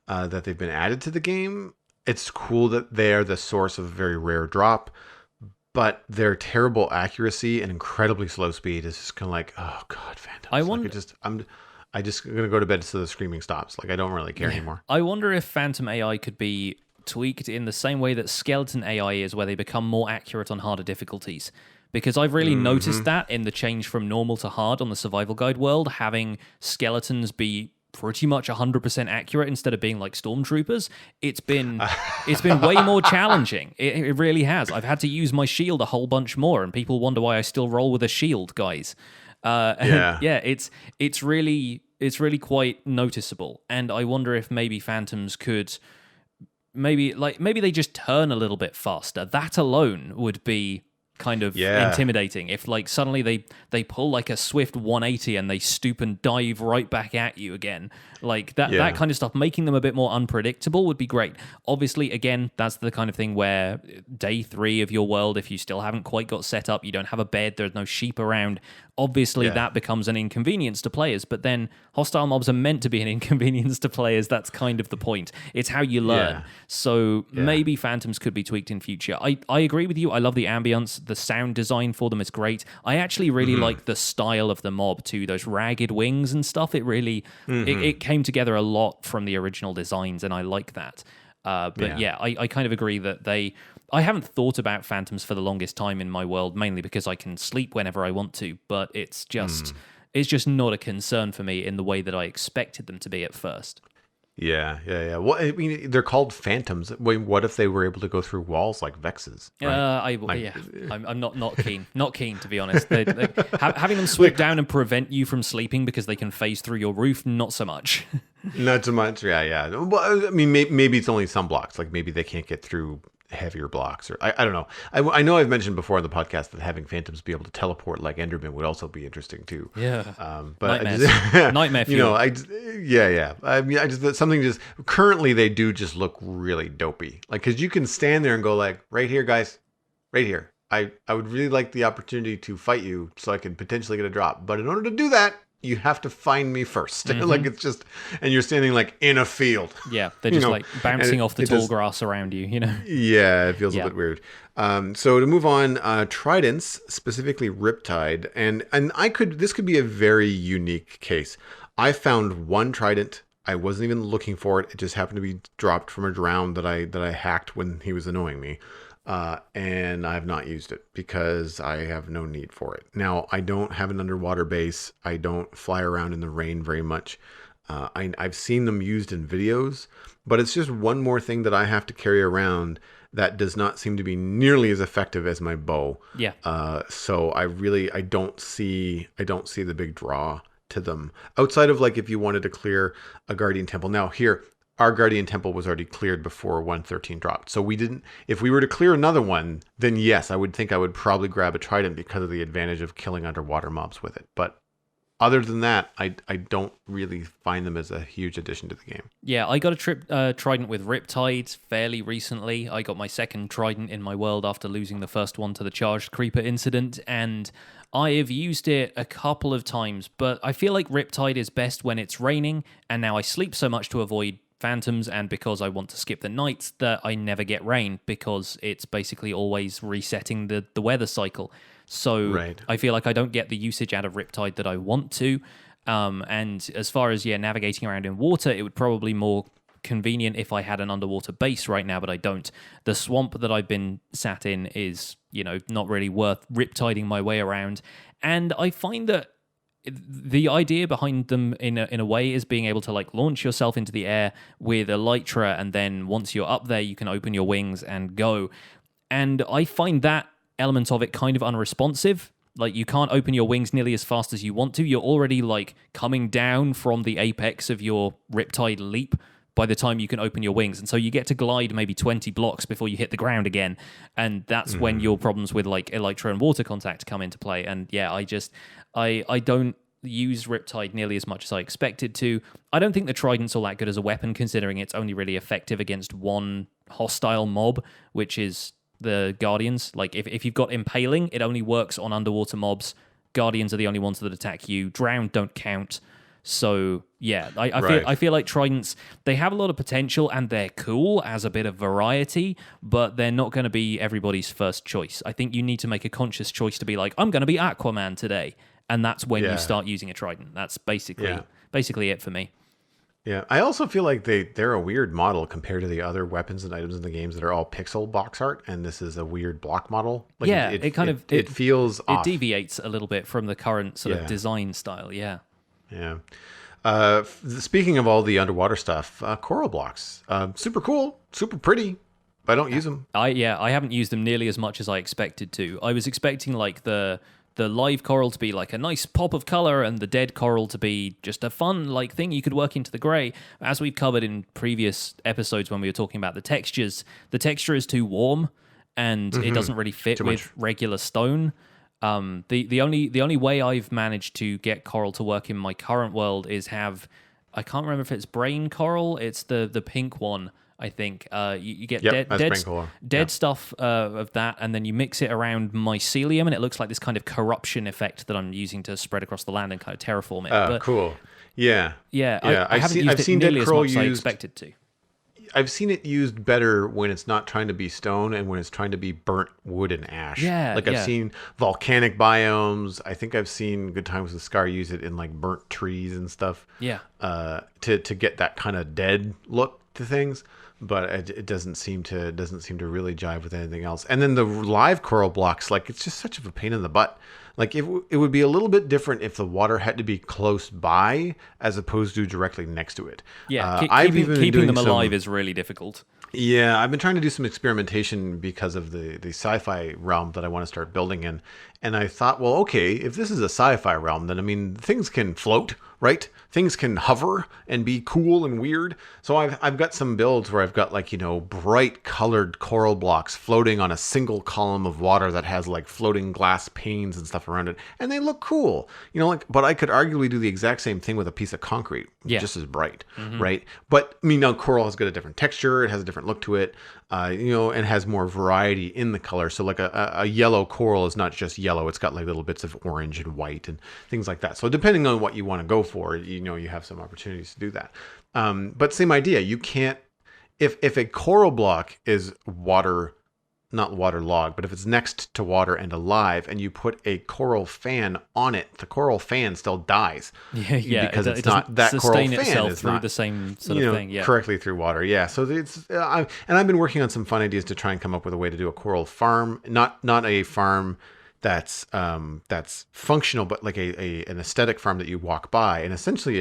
that they've been added to the game. it's cool that they're the source of a very rare drop, but their terrible accuracy and incredibly slow speed is just kind of like, oh god, Phantoms. I wonder. I just gonna go to bed so the screaming stops. Like I don't really care anymore. I wonder if Phantom AI could be tweaked in the same way that Skeleton AI is, where they become more accurate on harder difficulties. Because I've really noticed that in the change from normal to hard on the survival guide world, having skeletons be pretty much 100% accurate instead of being like stormtroopers, it's been way more challenging. It really has. I've had to use my shield a whole bunch more, and people wonder why I still roll with a shield, guys. It's really quite noticeable, and I wonder if maybe Phantoms could maybe they just turn a little bit faster. That alone would be kind of intimidating. If like suddenly they pull like a swift 180 and they stoop and dive right back at you again, like that kind of stuff, making them a bit more unpredictable would be great. Obviously, again, that's the kind of thing where day 3 of your world, if you still haven't quite got set up, you don't have a bed, there's no sheep around, obviously that becomes an inconvenience to players. But then hostile mobs are meant to be an inconvenience to players. That's kind of the point. It's how you learn. So maybe Phantoms could be tweaked in future. I agree with you. I love the ambience. The sound design for them is great. I actually really like the style of the mob too. Those ragged wings and stuff. It really it came together a lot from the original designs, and I like that. I kind of agree that I haven't thought about Phantoms for the longest time in my world, mainly because I can sleep whenever I want to, but it's just not a concern for me in the way that I expected them to be at first. Yeah. Well, I mean, they're called Phantoms. Wait, what if they were able to go through walls like Vexes? Right? I'm not keen. Not keen, to be honest. Having them swoop down and prevent you from sleeping because they can phase through your roof, not so much. Not so much. Yeah. Well, I mean, maybe it's only some blocks. Like maybe they can't get through heavier blocks, or I don't know. I know I've mentioned before on the podcast that having Phantoms be able to teleport like Enderman would also be interesting too. Yeah. But Nightmare fuel. I mean, something just currently they do just look really dopey. Like, cause you can stand there and go like, right here, guys, right here. I would really like the opportunity to fight you so I can potentially get a drop. But in order to do that, you have to find me first. Like it's just, and you're standing like in a field. Yeah, they're just like bouncing off the tall grass around you, you know? Yeah, it feels a bit weird. So to move on, Tridents, specifically Riptide, and this could be a very unique case. I found one Trident. I wasn't even looking for it. It just happened to be dropped from a drown that I hacked when he was annoying me. And I have not used it because I have no need for it. Now, I don't have an underwater base. I don't fly around in the rain very much. I've seen them used in videos, but it's just one more thing that I have to carry around that does not seem to be nearly as effective as my bow. Yeah. So I don't see the big draw to them outside of like if you wanted to clear a Guardian Temple. Now here, our Guardian Temple was already cleared before 113 dropped. So we didn't, if we were to clear another one, then yes, I would think I would probably grab a Trident because of the advantage of killing underwater mobs with it. But other than that, I don't really find them as a huge addition to the game. Yeah, I got a Trident with Riptide fairly recently. I got my second Trident in my world after losing the first one to the Charged Creeper incident, and I have used it a couple of times, but I feel like Riptide is best when it's raining, and now I sleep so much to avoid Phantoms, and because I want to skip the nights, that I never get rain because it's basically always resetting the weather cycle. So I feel like I don't get the usage out of Riptide that I want to. And as far as navigating around in water, it would probably more convenient if I had an underwater base right now, but I don't. The swamp that I've been sat in is, not really worth Riptiding my way around. And I find that the idea behind them in a way is being able to like launch yourself into the air with Elytra, and then once you're up there you can open your wings and go. And I find that element of it kind of unresponsive. Like you can't open your wings nearly as fast as you want to. You're already like coming down from the apex of your Riptide leap by the time you can open your wings, and so you get to glide maybe 20 blocks before you hit the ground again, and that's when your problems with like Elytra and water contact come into play. And I don't use Riptide nearly as much as I expected to. I don't think the Trident's all that good as a weapon, considering it's only really effective against one hostile mob, which is the Guardians. Like if you've got Impaling, it only works on underwater mobs. Guardians are the only ones that attack you. Drowned don't count. So yeah, I Right. feel like Tridents, they have a lot of potential and they're cool as a bit of variety, but they're not going to be everybody's first choice. I think you need to make a conscious choice to be like, I'm going to be Aquaman today, and that's when you start using a Trident. That's basically it for me. Yeah, I also feel like they're a weird model compared to the other weapons and items in the games that are all pixel box art, and this is a weird block model. Like Yeah, it feels off. It deviates a little bit from the current sort of design style. Yeah. Yeah. Speaking of all the underwater stuff, coral blocks, super cool, super pretty. But I don't use them. I haven't used them nearly as much as I expected to. I was expecting like the live coral to be like a nice pop of color and the dead coral to be just a fun like thing you could work into the gray. As we've covered in previous episodes when we were talking about the textures, the texture is too warm and it doesn't really fit with regular stone. The only way I've managed to get coral to work in my current world is have, I can't remember if it's brain coral, it's the pink one. I think you get dead stuff of that, and then you mix it around mycelium, and it looks like this kind of corruption effect that I'm using to spread across the land and kind of terraform it. But, cool. Yeah. I haven't used it nearly as much as I expected to. I've seen it used better when it's not trying to be stone and when it's trying to be burnt wood and ash. Yeah, I've seen volcanic biomes. I think I've seen Good Times with Scar use it in like burnt trees and stuff. Yeah. To get that kind of dead look to things, but it doesn't seem to really jive with anything else. And then the live coral blocks, like it's just such of a pain in the butt. Like it would be a little bit different if the water had to be close by as opposed to directly next to it. Yeah, keeping them alive is really difficult. Yeah, I've been trying to do some experimentation because of the sci-fi realm that I want to start building in. And I thought, well, okay, if this is a sci-fi realm, then I mean, things can float, right? Things can hover and be cool and weird. So I've got some builds where I've got like, bright colored coral blocks floating on a single column of water that has like floating glass panes and stuff around it. And they look cool, but I could arguably do the exact same thing with a piece of concrete, just as bright, right? But I mean, now coral has got a different texture. It has a different look to it, and has more variety in the color. So like a yellow coral is not just yellow. It's got like little bits of orange and white and things like that. So depending on what you want to go for, you have some opportunities to do that. But same idea. You can't, if a coral block is not waterlogged, but if it's next to water and alive and you put a coral fan on it, the coral fan still dies. Because it not that coral fan is through not the same sort of thing. Yeah. Correctly through water. Yeah. So it's, and I've been working on some fun ideas to try and come up with a way to do a coral farm, not a farm that's functional, but like an aesthetic farm that you walk by, and essentially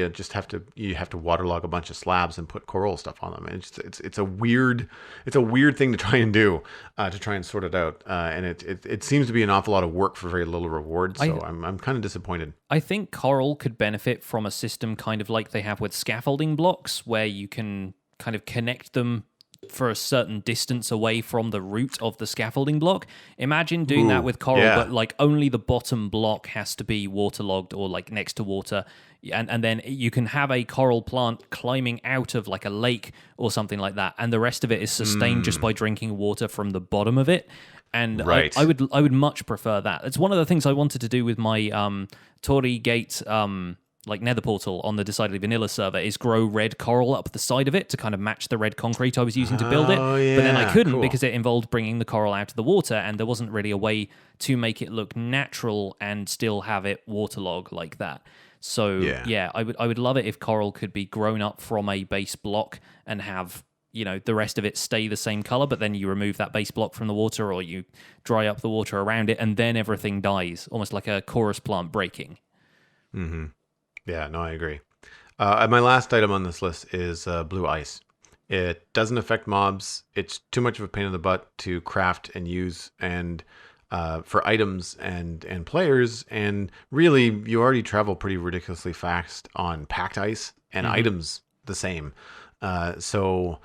you have to waterlog a bunch of slabs and put coral stuff on them. And it's a weird thing to try and do, to try and sort it out. And it seems to be an awful lot of work for very little reward. So I'm kind of disappointed. I think coral could benefit from a system kind of like they have with scaffolding blocks, where you can kind of connect them for a certain distance away from the root of the scaffolding block. Imagine doing that with coral, but like only the bottom block has to be waterlogged or like next to water. And then you can have a coral plant climbing out of like a lake or something like that. And the rest of it is sustained just by drinking water from the bottom of it. And I would much prefer that. It's one of the things I wanted to do with my Torii Gate like nether portal on the Decidedly Vanilla server, is grow red coral up the side of it to kind of match the red concrete I was using to build it. But then I couldn't because it involved bringing the coral out of the water, and there wasn't really a way to make it look natural and still have it waterlog like that. So I would love it if coral could be grown up from a base block and have the rest of it stay the same color, but then you remove that base block from the water, or you dry up the water around it, and then everything dies, almost like a chorus plant breaking. Mm-hmm. Yeah, no, I agree. My last item on this list is blue ice. It doesn't affect mobs. It's too much of a pain in the butt to craft and use, and for items and players. And really, you already travel pretty ridiculously fast on packed ice, and items the same. So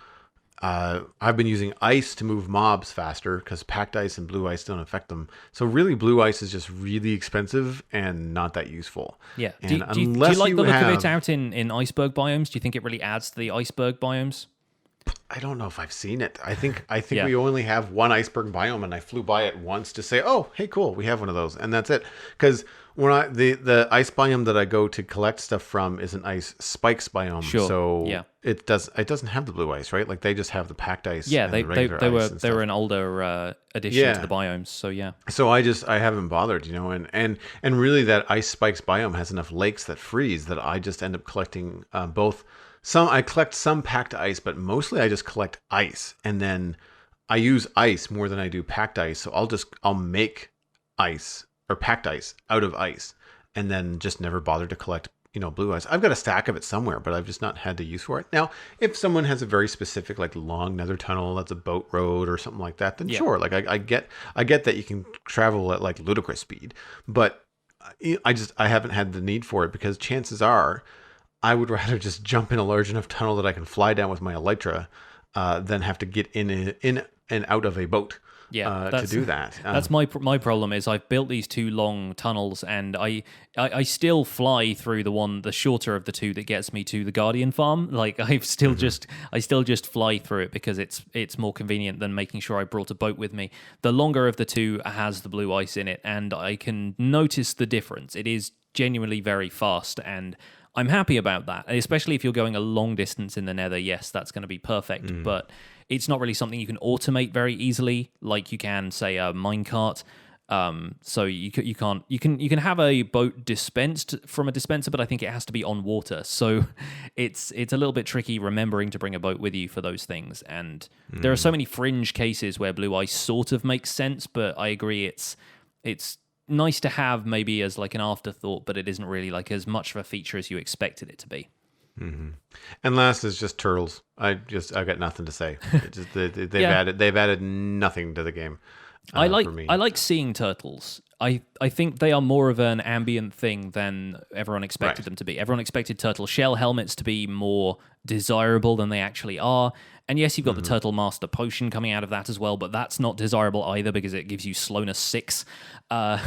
I've been using ice to move mobs faster because packed ice and blue ice don't affect them. So really, blue ice is just really expensive and not that useful. Yeah. Do you like the look of it out in iceberg biomes? Do you think it really adds to the iceberg biomes? I don't know if I've seen it. I think we only have one iceberg biome, and I flew by it once to say, oh, hey, cool, we have one of those. And that's it. Because the ice biome that I go to collect stuff from is an ice spikes biome. Sure. So Yeah. it doesn't have the blue ice, right? Like they just have the packed ice. Yeah, and they the regular they ice were and they stuff. were an older addition to the biomes. So yeah. So I haven't bothered, and really that ice spikes biome has enough lakes that freeze that I just end up collecting both. I collect some packed ice, but mostly I just collect ice, and then I use ice more than I do packed ice. So I'll make ice or packed ice out of ice, and then just never bother to collect blue ice. I've got a stack of it somewhere, but I've just not had the use for it. Now, if someone has a very specific like long nether tunnel that's a boat road or something like that, then sure. Like I get that you can travel at like ludicrous speed, but I haven't had the need for it because chances are I would rather just jump in a large enough tunnel that I can fly down with my elytra than have to get in and out of a boat. To do that. That's my problem is I've built these two long tunnels and I still fly through the shorter of the two that gets me to the Guardian farm. Like I still just fly through it because it's more convenient than making sure I brought a boat with me. The longer of the two has the blue ice in it and I can notice the difference. It is genuinely very fast and I'm happy about that, especially if you're going a long distance in the nether. Yes, that's going to be perfect, but it's not really something you can automate very easily, like you can, say, a minecart. So you can have a boat dispensed from a dispenser, but I think it has to be on water. So it's a little bit tricky remembering to bring a boat with you for those things. And there are so many fringe cases where blue ice sort of makes sense, but I agree it's nice to have maybe as like an afterthought, but it isn't really like as much of a feature as you expected it to be. Mm-hmm. And last is just turtles. I got nothing to say. They've added nothing to the game. I like seeing turtles. I think they are more of an ambient thing than everyone expected them to be. Everyone expected turtle shell helmets to be more desirable than they actually are. And yes, you've got the Turtle Master potion coming out of that as well, but that's not desirable either because it gives you slowness 6. Then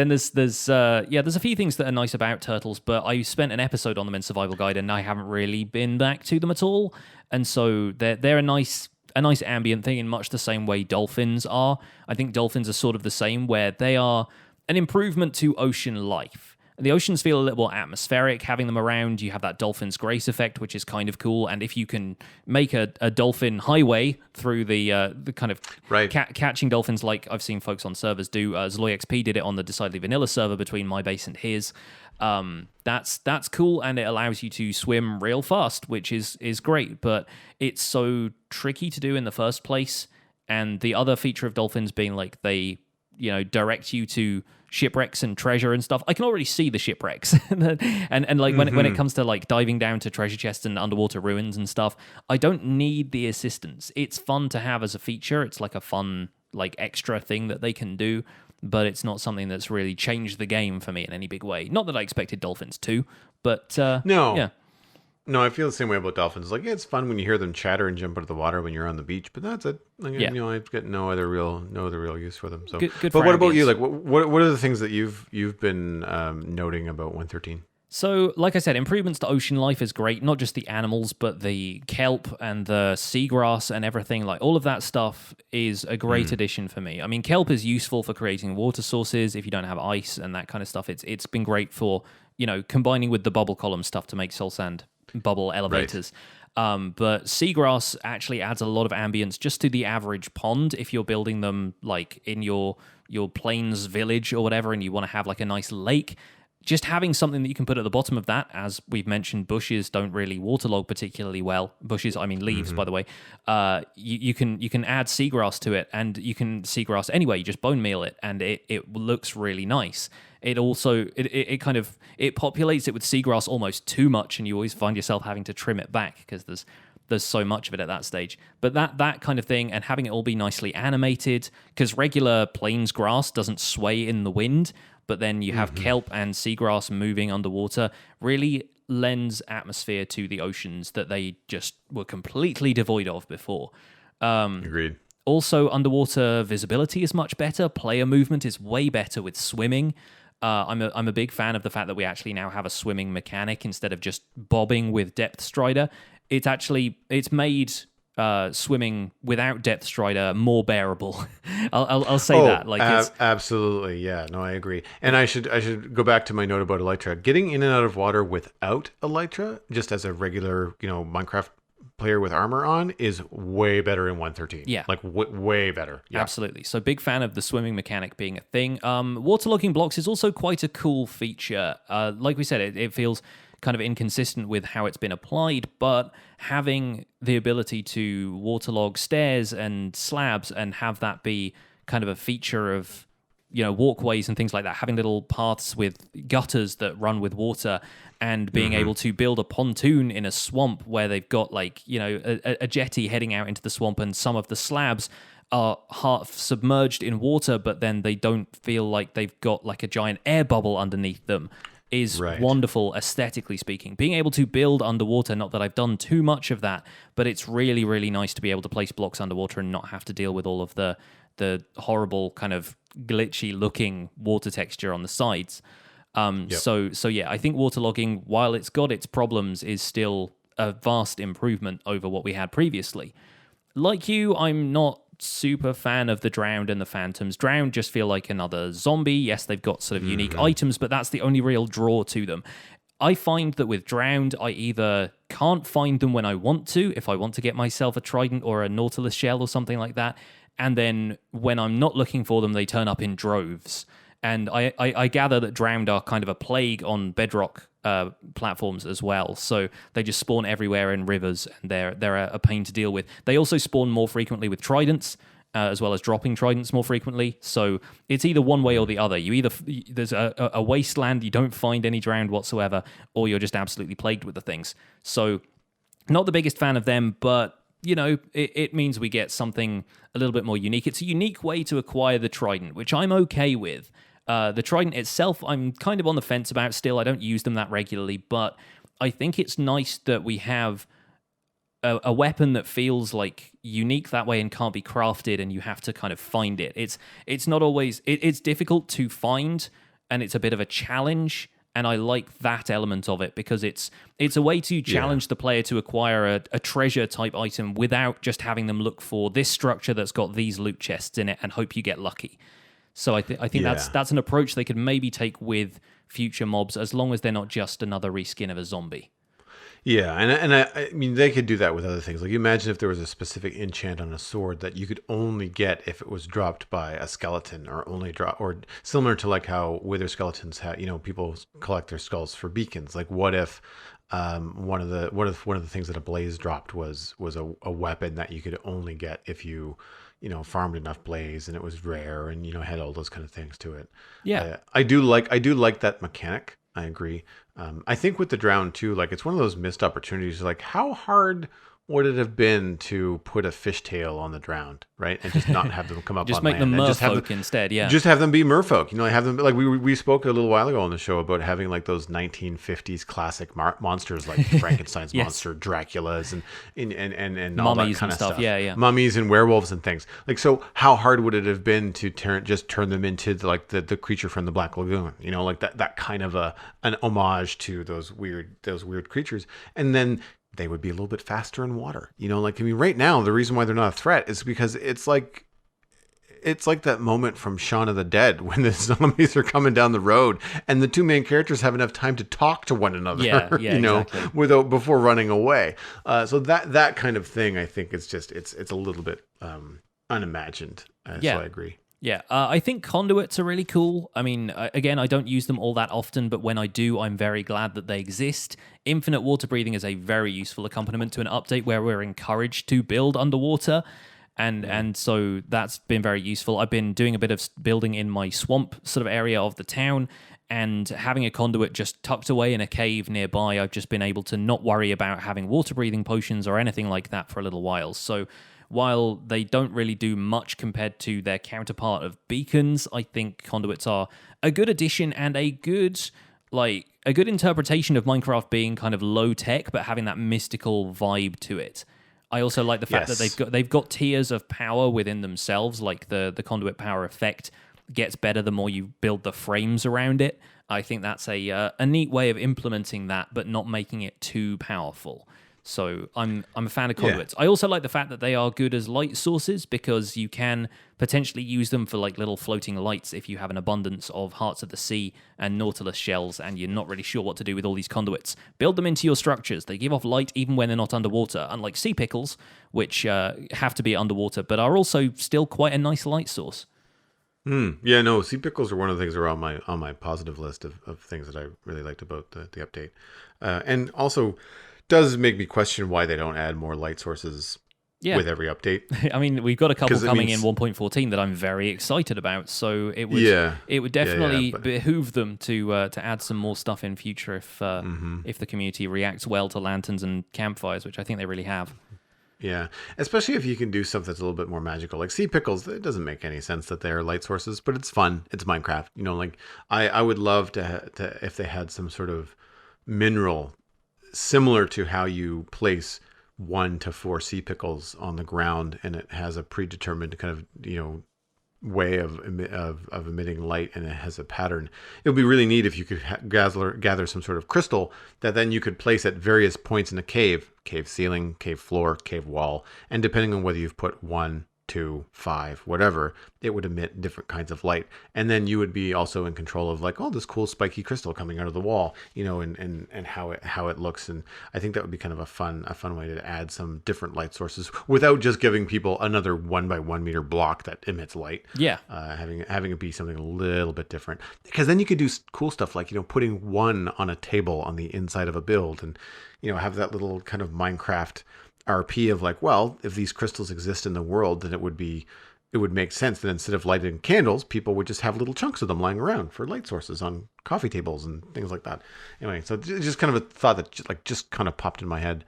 there's a few things that are nice about turtles, but I spent an episode on them in Survival Guide and I haven't really been back to them at all. And so they're a nice ambient thing in much the same way dolphins are. I think dolphins are sort of the same, where they are an improvement to ocean life. The oceans feel a little more atmospheric. Having them around, you have that dolphin's grace effect, which is kind of cool. And if you can make a dolphin highway through the kind of catching dolphins, like I've seen folks on servers do, ZloyXP did it on the decidedly vanilla server between my base and his. That's cool, and it allows you to swim real fast, which is great. But it's so tricky to do in the first place. And the other feature of dolphins being like they direct you to shipwrecks and treasure and stuff. I can already see the shipwrecks and like when it comes to like diving down to treasure chests and underwater ruins and stuff, I don't need the assistance. It's fun to have as a feature. It's like a fun like extra thing that they can do, but it's not something that's really changed the game for me in any big way. Not that I expected dolphins to, but No, I feel the same way about dolphins. Like, it's fun when you hear them chatter and jump into the water when you're on the beach, but that's it. Like, I've got no other real use for them. So, good but what about you? Like, what are the things that you've been noting about 113? So, like I said, improvements to ocean life is great. Not just the animals, but the kelp and the seagrass and everything. Like, all of that stuff is a great addition for me. I mean, kelp is useful for creating water sources if you don't have ice and that kind of stuff. It's been great for, combining with the bubble column stuff to make soul sand bubble elevators. But seagrass actually adds a lot of ambience just to the average pond if you're building them like in your plains village or whatever, and you want to have like a nice lake. Just having something that you can put at the bottom of that, as we've mentioned, bushes don't really waterlog particularly well. Bushes, I mean leaves, by the way. You can add seagrass to it, and you can seagrass anyway. You just bone meal it, and it looks really nice. It also it populates it with seagrass almost too much, and you always find yourself having to trim it back because there's so much of it at that stage. But that kind of thing, and having it all be nicely animated, because regular plains grass doesn't sway in the wind, but then you have kelp and seagrass moving underwater, really lends atmosphere to the oceans that they just were completely devoid of before. Agreed. Also, underwater visibility is much better. Player movement is way better with swimming. I'm a big fan of the fact that we actually now have a swimming mechanic instead of just bobbing with Depth Strider. It's made swimming without Depth Strider more bearable. I'll say that. Like, absolutely, yeah. No, I agree. And I should go back to my note about Elytra. Getting in and out of water without Elytra, just as a regular, Minecraft player with armor on, is way better in 1.13. Yeah, like way better. Yeah. Absolutely. So big fan of the swimming mechanic being a thing. Waterlogging blocks is also quite a cool feature. Like we said, it feels kind of inconsistent with how it's been applied, but having the ability to waterlog stairs and slabs and have that be kind of a feature of walkways and things like that, having little paths with gutters that run with water, and being able to build a pontoon in a swamp where they've got a jetty heading out into the swamp, and some of the slabs are half submerged in water, but then they don't feel like they've got like a giant air bubble underneath them, is wonderful aesthetically speaking. Being able to build underwater, not that I've done too much of that, but it's really, really nice to be able to place blocks underwater and not have to deal with all of the horrible kind of glitchy looking water texture on the sides. So yeah, I think waterlogging, while it's got its problems, is still a vast improvement over what we had previously. Like you, I'm not super fan of the Drowned and the Phantoms. Drowned just feel like another zombie. Yes, they've got sort of unique items, but that's the only real draw to them. I find that with Drowned, I either can't find them when I want to, if I want to get myself a Trident or a Nautilus shell or something like that, and then when I'm not looking for them, they turn up in droves. And I gather that Drowned are kind of a plague on Bedrock platforms as well. So they just spawn everywhere in rivers, and they're a pain to deal with. They also spawn more frequently with Tridents, as well as dropping Tridents more frequently. So it's either one way or the other. There's a wasteland, you don't find any Drowned whatsoever, or you're just absolutely plagued with the things. So not the biggest fan of them, but it means we get something a little bit more unique. It's a unique way to acquire the Trident, which I'm okay with. The Trident itself, I'm kind of on the fence about still. I don't use them that regularly, but I think it's nice that we have a weapon that feels like unique that way and can't be crafted, and you have to kind of find it. It's not always... It's difficult to find, and it's a bit of a challenge, and I like that element of it because it's a way to challenge the player to acquire a treasure type item without just having them look for this structure that's got these loot chests in it and hope you get lucky. So I think that's an approach they could maybe take with future mobs, as long as they're not just another reskin of a zombie. Yeah, and I mean, they could do that with other things. Like, you imagine if there was a specific enchant on a sword that you could only get if it was dropped by a skeleton, or similar to like how wither skeletons have, people collect their skulls for beacons. Like, what if one of the things that a blaze dropped was a weapon that you could only get if you farmed enough blaze, and it was rare, and had all those kind of things to it. Yeah, I do like that mechanic. I agree. I think with the Drowned too, like, it's one of those missed opportunities. Like, how hard would it have been to put a fishtail on the Drowned, right? And just not have them come up just on make land. them merfolk instead, yeah. Just have them be merfolk. Have them, like, we spoke a little while ago on the show about having like those 1950s classic monsters, like Frankenstein's monster, Dracula's, and all that kind of stuff. Yeah. Mummies and werewolves and things. Like, so how hard would it have been to turn them into the creature from the Black Lagoon? Like that kind of an homage to those weird creatures, and then they would be a little bit faster in water. Right now, the reason why they're not a threat is because it's like that moment from Shaun of the Dead when the zombies are coming down the road and the two main characters have enough time to talk to one another, exactly. before running away. So that kind of thing, I think, it's a little bit unimagined. So I agree. Yeah, I think conduits are really cool. I mean, again, I don't use them all that often, but when I do, I'm very glad that they exist. Infinite water breathing is a very useful accompaniment to an update where we're encouraged to build underwater, and so that's been very useful. I've been doing a bit of building in my swamp sort of area of the town, and having a conduit just tucked away in a cave nearby, I've just been able to not worry about having water breathing potions or anything like that for a little while. So while they don't really do much compared to their counterpart of beacons, I think conduits are a good addition and a good interpretation of Minecraft being kind of low tech but having that mystical vibe to it. I also like the fact that they've got tiers of power within themselves, like the conduit power effect gets better the more you build the frames around it. I think that's a neat way of implementing that, but not making it too powerful. So I'm a fan of conduits. I also like the fact that they are good as light sources because you can potentially use them for like little floating lights if you have an abundance of Hearts of the Sea and Nautilus shells and you're not really sure what to do with all these conduits. Build them into your structures. They give off light even when they're not underwater, unlike sea pickles, which have to be underwater but are also still quite a nice light source. Yeah, no, sea pickles are one of the things that are on my positive list of things that I really liked about the update. And also does make me question why they don't add more light sources with every update. I mean, we've got a couple coming in 1.14 that I'm very excited about. So it would definitely behoove them to add some more stuff in future if the community reacts well to lanterns and campfires, which I think they really have. Yeah, especially if you can do stuff that's a little bit more magical. Like sea pickles, it doesn't make any sense that they're light sources, but it's fun. It's Minecraft. You know, like I would love to if they had some sort of mineral similar to how you place 1 to 4 sea pickles on the ground, and it has a predetermined kind of, you know, way of emitting light, and it has a pattern. It would be really neat if you could gather some sort of crystal that then you could place at various points in a cave ceiling, cave floor, cave wall, and depending on whether you've put 1, 2, 5, whatever, it would emit different kinds of light. And then you would be also in control of like, oh, this cool spiky crystal coming out of the wall, you know, and how it looks. And I think that would be kind of a fun way to add some different light sources without just giving people another 1 by 1 meter block that emits light. Yeah. Having it be something a little bit different, because then you could do cool stuff like, you know, putting 1 on a table on the inside of a build, and, you know, have that little kind of Minecraft RP of like, well, if these crystals exist in the world, then it would make sense that instead of lighting candles, people would just have little chunks of them lying around for light sources on coffee tables and things like that. Anyway, so it's just kind of a thought that just kind of popped in my head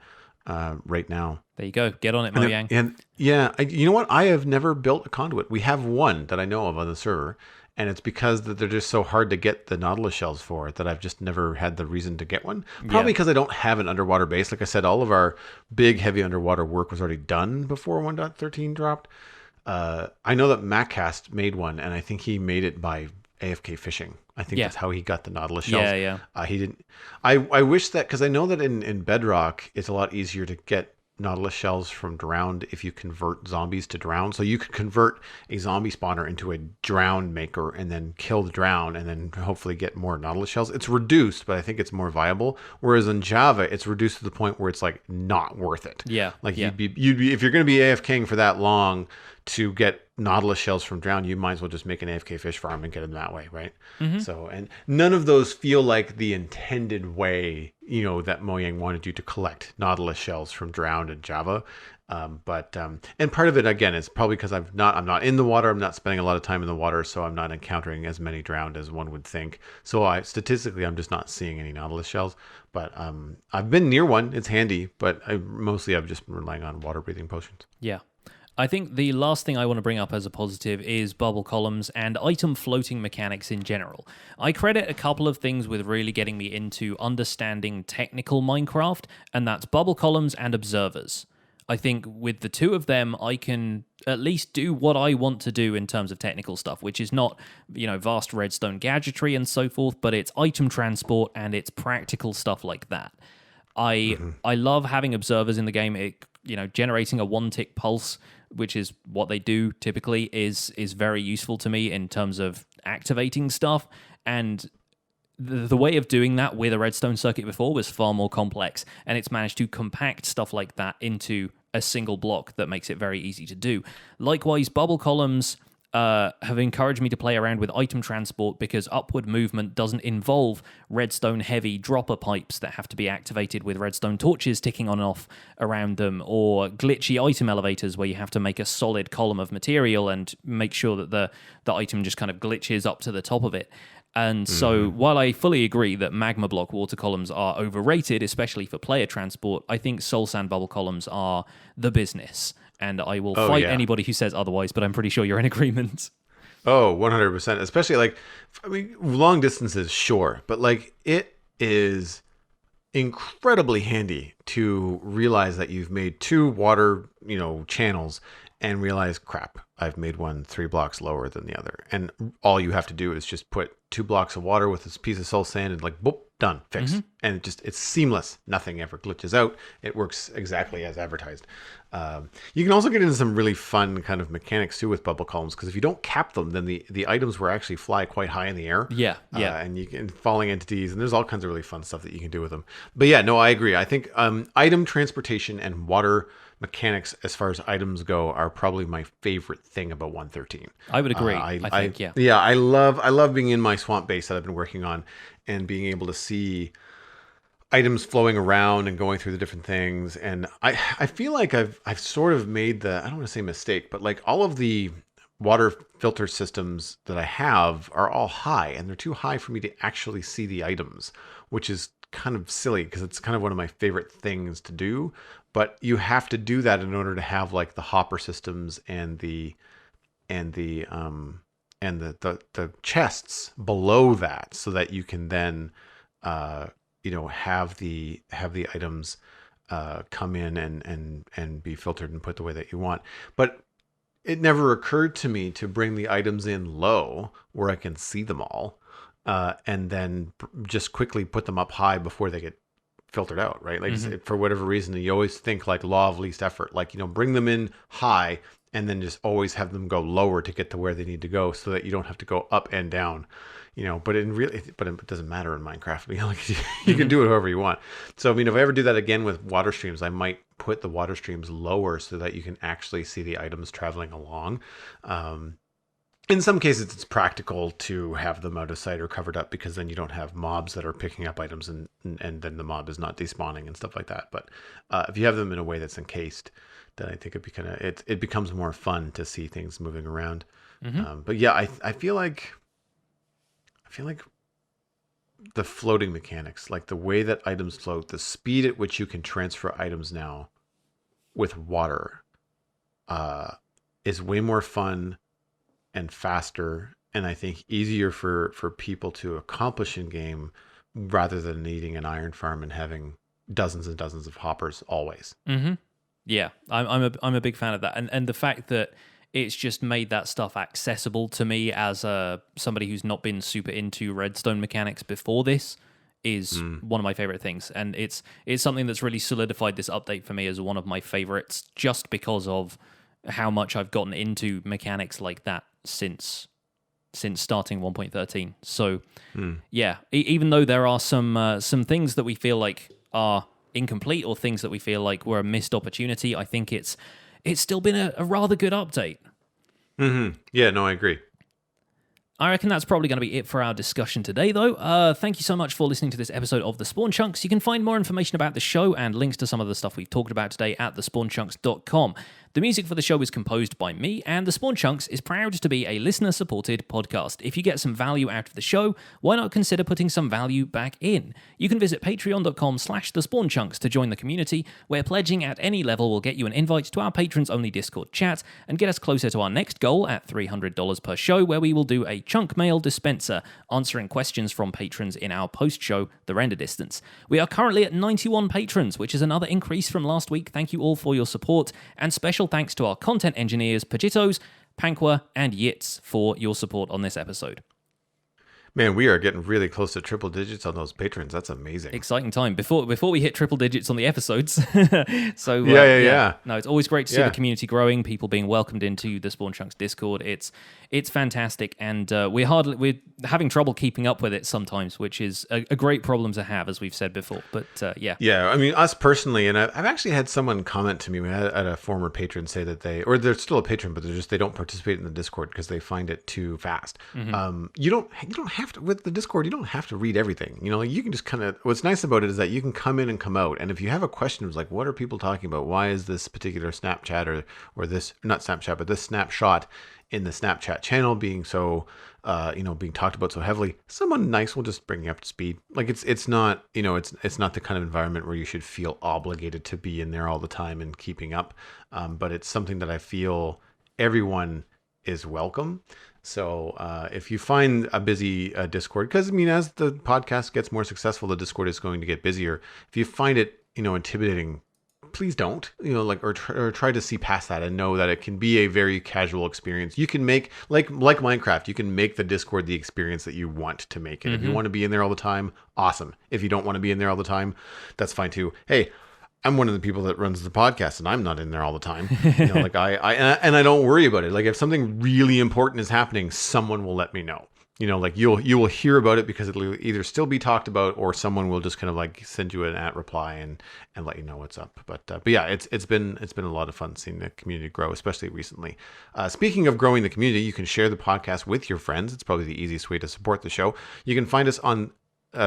right now. There you go. Get on it, Mojang. And yeah, you know what? I have never built a conduit. We have one that I know of on the server, and it's because they're just so hard to get the Nautilus shells for that I've just never had the reason to get one. Probably because I don't have an underwater base. Like I said, all of our big, heavy underwater work was already done before 1.13 dropped. I know that MacCast made one, and I think he made it by AFK fishing. I think that's how he got the Nautilus shells. He didn't. I wish that, because I know that in Bedrock, it's a lot easier to get Nautilus shells from drowned if you convert zombies to drowned. So you could convert a zombie spawner into a drowned maker and then kill the drowned and then hopefully get more Nautilus shells. It's reduced, but I think it's more viable. Whereas in Java, it's reduced to the point where it's like not worth it. You'd be if you're going to be AFKing for that long to get Nautilus shells from drowned, you might as well just make an AFK fish farm and get them that way, right? So, and none of those feel like the intended way, you know, that Mojang wanted you to collect Nautilus shells from drowned in Java. And part of it, again, is probably because I'm not in the water. I'm not spending a lot of time in the water, so I'm not encountering as many drowned as one would think. So statistically, I'm just not seeing any Nautilus shells. But I've been near one. It's handy, but I've just been relying on water breathing potions. Yeah. I think the last thing I want to bring up as a positive is bubble columns and item floating mechanics in general. I credit a couple of things with really getting me into understanding technical Minecraft, and that's bubble columns and observers. I think with the two of them, I can at least do what I want to do in terms of technical stuff, which is not, you know, vast redstone gadgetry and so forth, but it's item transport and it's practical stuff like that. I love having observers in the game. Generating a 1-tick pulse, which is what they do typically, is very useful to me in terms of activating stuff. And the way of doing that with a redstone circuit before was far more complex, and it's managed to compact stuff like that into a single block that makes it very easy to do. Likewise, bubble columns have encouraged me to play around with item transport because upward movement doesn't involve redstone-heavy dropper pipes that have to be activated with redstone torches ticking on and off around them, or glitchy item elevators where you have to make a solid column of material and make sure that the item just kind of glitches up to the top of it. And so while I fully agree that magma block water columns are overrated, especially for player transport, I think soul sand bubble columns are the business. And I will fight anybody who says otherwise, but I'm pretty sure you're in agreement. Oh, 100%. Especially long distances, sure. But it is incredibly handy to realize that you've made 2 water, channels and realize, crap, I've made one 3 blocks lower than the other. And all you have to do is just put 2 blocks of water with this piece of soul sand and like, boop, done, fixed. And it's seamless. Nothing ever glitches out. It works exactly as advertised. You can also get into some really fun kind of mechanics too with bubble columns, because if you don't cap them, then the items will actually fly quite high in the air. Yeah. And you can falling entities, and there's all kinds of really fun stuff that you can do with them. But yeah, no, I agree. I think item transportation and water mechanics as far as items go are probably my favorite thing about 113. I would agree. I love being in my swamp base that I've been working on and being able to see items flowing around and going through the different things. And I feel like I've sort of made I don't want to say mistake, but like all of the water filter systems that I have are all high, and they're too high for me to actually see the items, which is kind of silly because it's kind of one of my favorite things to do. But you have to do that in order to have like the hopper systems and the chests below that, so that you can then have the items come in and be filtered and put the way that you want. But it never occurred to me to bring the items in low where I can see them all, and then just quickly put them up high before they get filtered out, right? Like for whatever reason, you always think like law of least effort, like, bring them in high and then just always have them go lower to get to where they need to go, so that you don't have to go up and down, but it doesn't matter in Minecraft. Like you can do it however you want. So, if I ever do that again with water streams, I might put the water streams lower so that you can actually see the items traveling along. In some cases, it's practical to have them out of sight or covered up, because then you don't have mobs that are picking up items and then the mob is not despawning and stuff like that. But if you have them in a way that's encased, then I think it becomes more fun to see things moving around. But yeah, I feel like the floating mechanics, like the way that items float, the speed at which you can transfer items now with water, is way more fun and faster, and I think easier for people to accomplish in game, rather than needing an iron farm and having dozens and dozens of hoppers always. Yeah, I'm a big fan of that, and the fact that it's just made that stuff accessible to me as somebody who's not been super into redstone mechanics before this is one of my favorite things, and it's something that's really solidified this update for me as one of my favorites, just because of how much I've gotten into mechanics like that since starting 1.13. So yeah, even though there are some things that we feel like are incomplete, or things that we feel like were a missed opportunity, I think it's still been a rather good update. Yeah, no, I agree. I reckon that's probably going to be it for our discussion today, though. Thank you so much for listening to this episode of The Spawn Chunks. You can find more information about the show and links to some of the stuff we've talked about today at thespawnchunks.com. The music for the show is composed by me, and The Spawn Chunks is proud to be a listener-supported podcast. If you get some value out of the show, why not consider putting some value back in? You can visit patreon.com/thespawnchunks to join the community, where pledging at any level will get you an invite to our patrons-only Discord chat and get us closer to our next goal at $300 per show, where we will do a chunk mail dispenser, answering questions from patrons in our post-show, The Render Distance. We are currently at 91 patrons, which is another increase from last week. Thank you all for your support, and special thanks to our content engineers, Pajitos, Pankwa, and Yitz for your support on this episode. Man, we are getting really close to triple digits on those patrons. That's amazing. Exciting time before we hit triple digits on the episodes. So yeah. No, it's always great to see the community growing, people being welcomed into the Spawn Chunks Discord. It's fantastic, and we're having trouble keeping up with it sometimes, which is a great problem to have, as we've said before. But yeah. I mean, us personally, and I've actually had someone comment to me. We had a former patron say that they're still a patron, but they don't participate in the Discord because they find it too fast. You don't have to, with the Discord, you don't have to read everything. You can just kind of, what's nice about it is that you can come in and come out. And if you have a question, it's like, what are people talking about? Why is this particular Snapchat or this, not Snapchat, but this snapshot in the Snapchat channel being so, being talked about so heavily? Someone nice will just bring you up to speed. Like it's not, it's not the kind of environment where you should feel obligated to be in there all the time and keeping up. But it's something that I feel everyone is welcome. So if you find a busy Discord, because as the podcast gets more successful, the Discord is going to get busier. If you find it, intimidating, please don't, like, or try to see past that and know that it can be a very casual experience. You can make, like Minecraft, you can make the Discord the experience that you want to make it. If you want to be in there all the time, awesome. If you don't want to be in there all the time, that's fine too. Hey, I'm one of the people that runs the podcast, and I'm not in there all the time. Like I don't worry about it. Like, if something really important is happening, someone will let me know. Like you will hear about it because it'll either still be talked about, or someone will just kind of like send you an @reply and let you know what's up. But yeah, it's been a lot of fun seeing the community grow, especially recently. Speaking of growing the community, you can share the podcast with your friends. It's probably the easiest way to support the show. You can find us on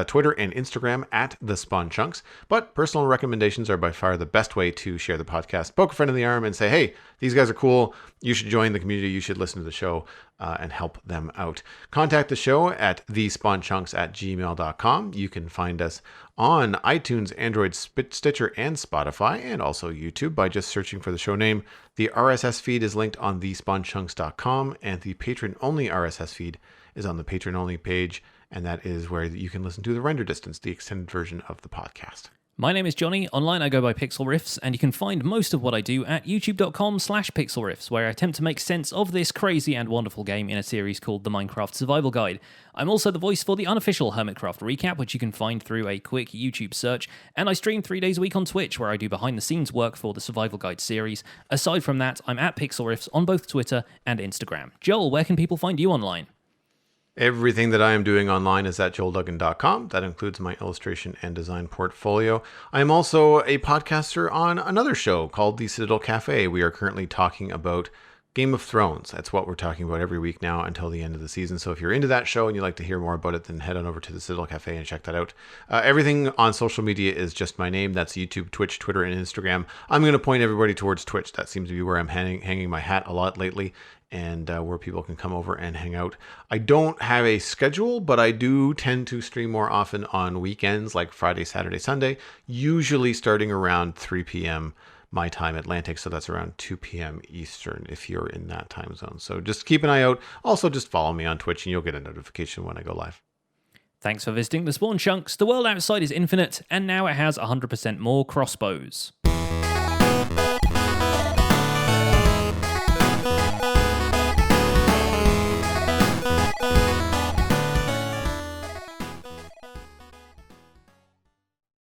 Twitter and Instagram @thespawnchunks, but personal recommendations are by far the best way to share the podcast. Poke a friend in the arm and say, hey, these guys are cool. You should join the community. You should listen to the show and help them out. Contact the show at thespawnchunks@gmail.com. You can find us on iTunes, Android, Stitcher, and Spotify, and also YouTube by just searching for the show name. The RSS feed is linked on thespawnchunks.com, and the patron-only RSS feed is on the patron-only page. And that is where you can listen to the render distance, the extended version of the podcast. My name is Jonny. Online, I go by Pixel Riffs, and you can find most of what I do at youtube.com/pixelriffs, where I attempt to make sense of this crazy and wonderful game in a series called the Minecraft Survival Guide. I'm also the voice for the unofficial Hermitcraft recap, which you can find through a quick YouTube search, and I stream 3 days a week on Twitch, where I do behind-the-scenes work for the Survival Guide series. Aside from that, I'm at Pixel Riffs on both Twitter and Instagram. Joel, where can people find you online? Everything that I am doing online is at joelduggan.com. That includes my illustration and design portfolio. I am also a podcaster on another show called The Citadel Cafe. We are currently talking about Game of Thrones. That's what we're talking about every week now until the end of the season. So if you're into that show and you'd like to hear more about it, then head on over to The Citadel Cafe and check that out. Everything on social media is just my name. That's YouTube, Twitch, Twitter, and Instagram. I'm going to point everybody towards Twitch. That seems to be where I'm hanging my hat a lot lately, and where people can come over and hang out. I don't have a schedule, but I do tend to stream more often on weekends, like Friday, Saturday, Sunday, usually starting around 3 p.m. my time Atlantic, so that's around 2 p.m. Eastern if you're in that time zone. So just keep an eye out. Also, just follow me on Twitch and you'll get a notification when I go live. Thanks for visiting the Spawn Chunks. The world outside is infinite, and now it has 100% more crossbows.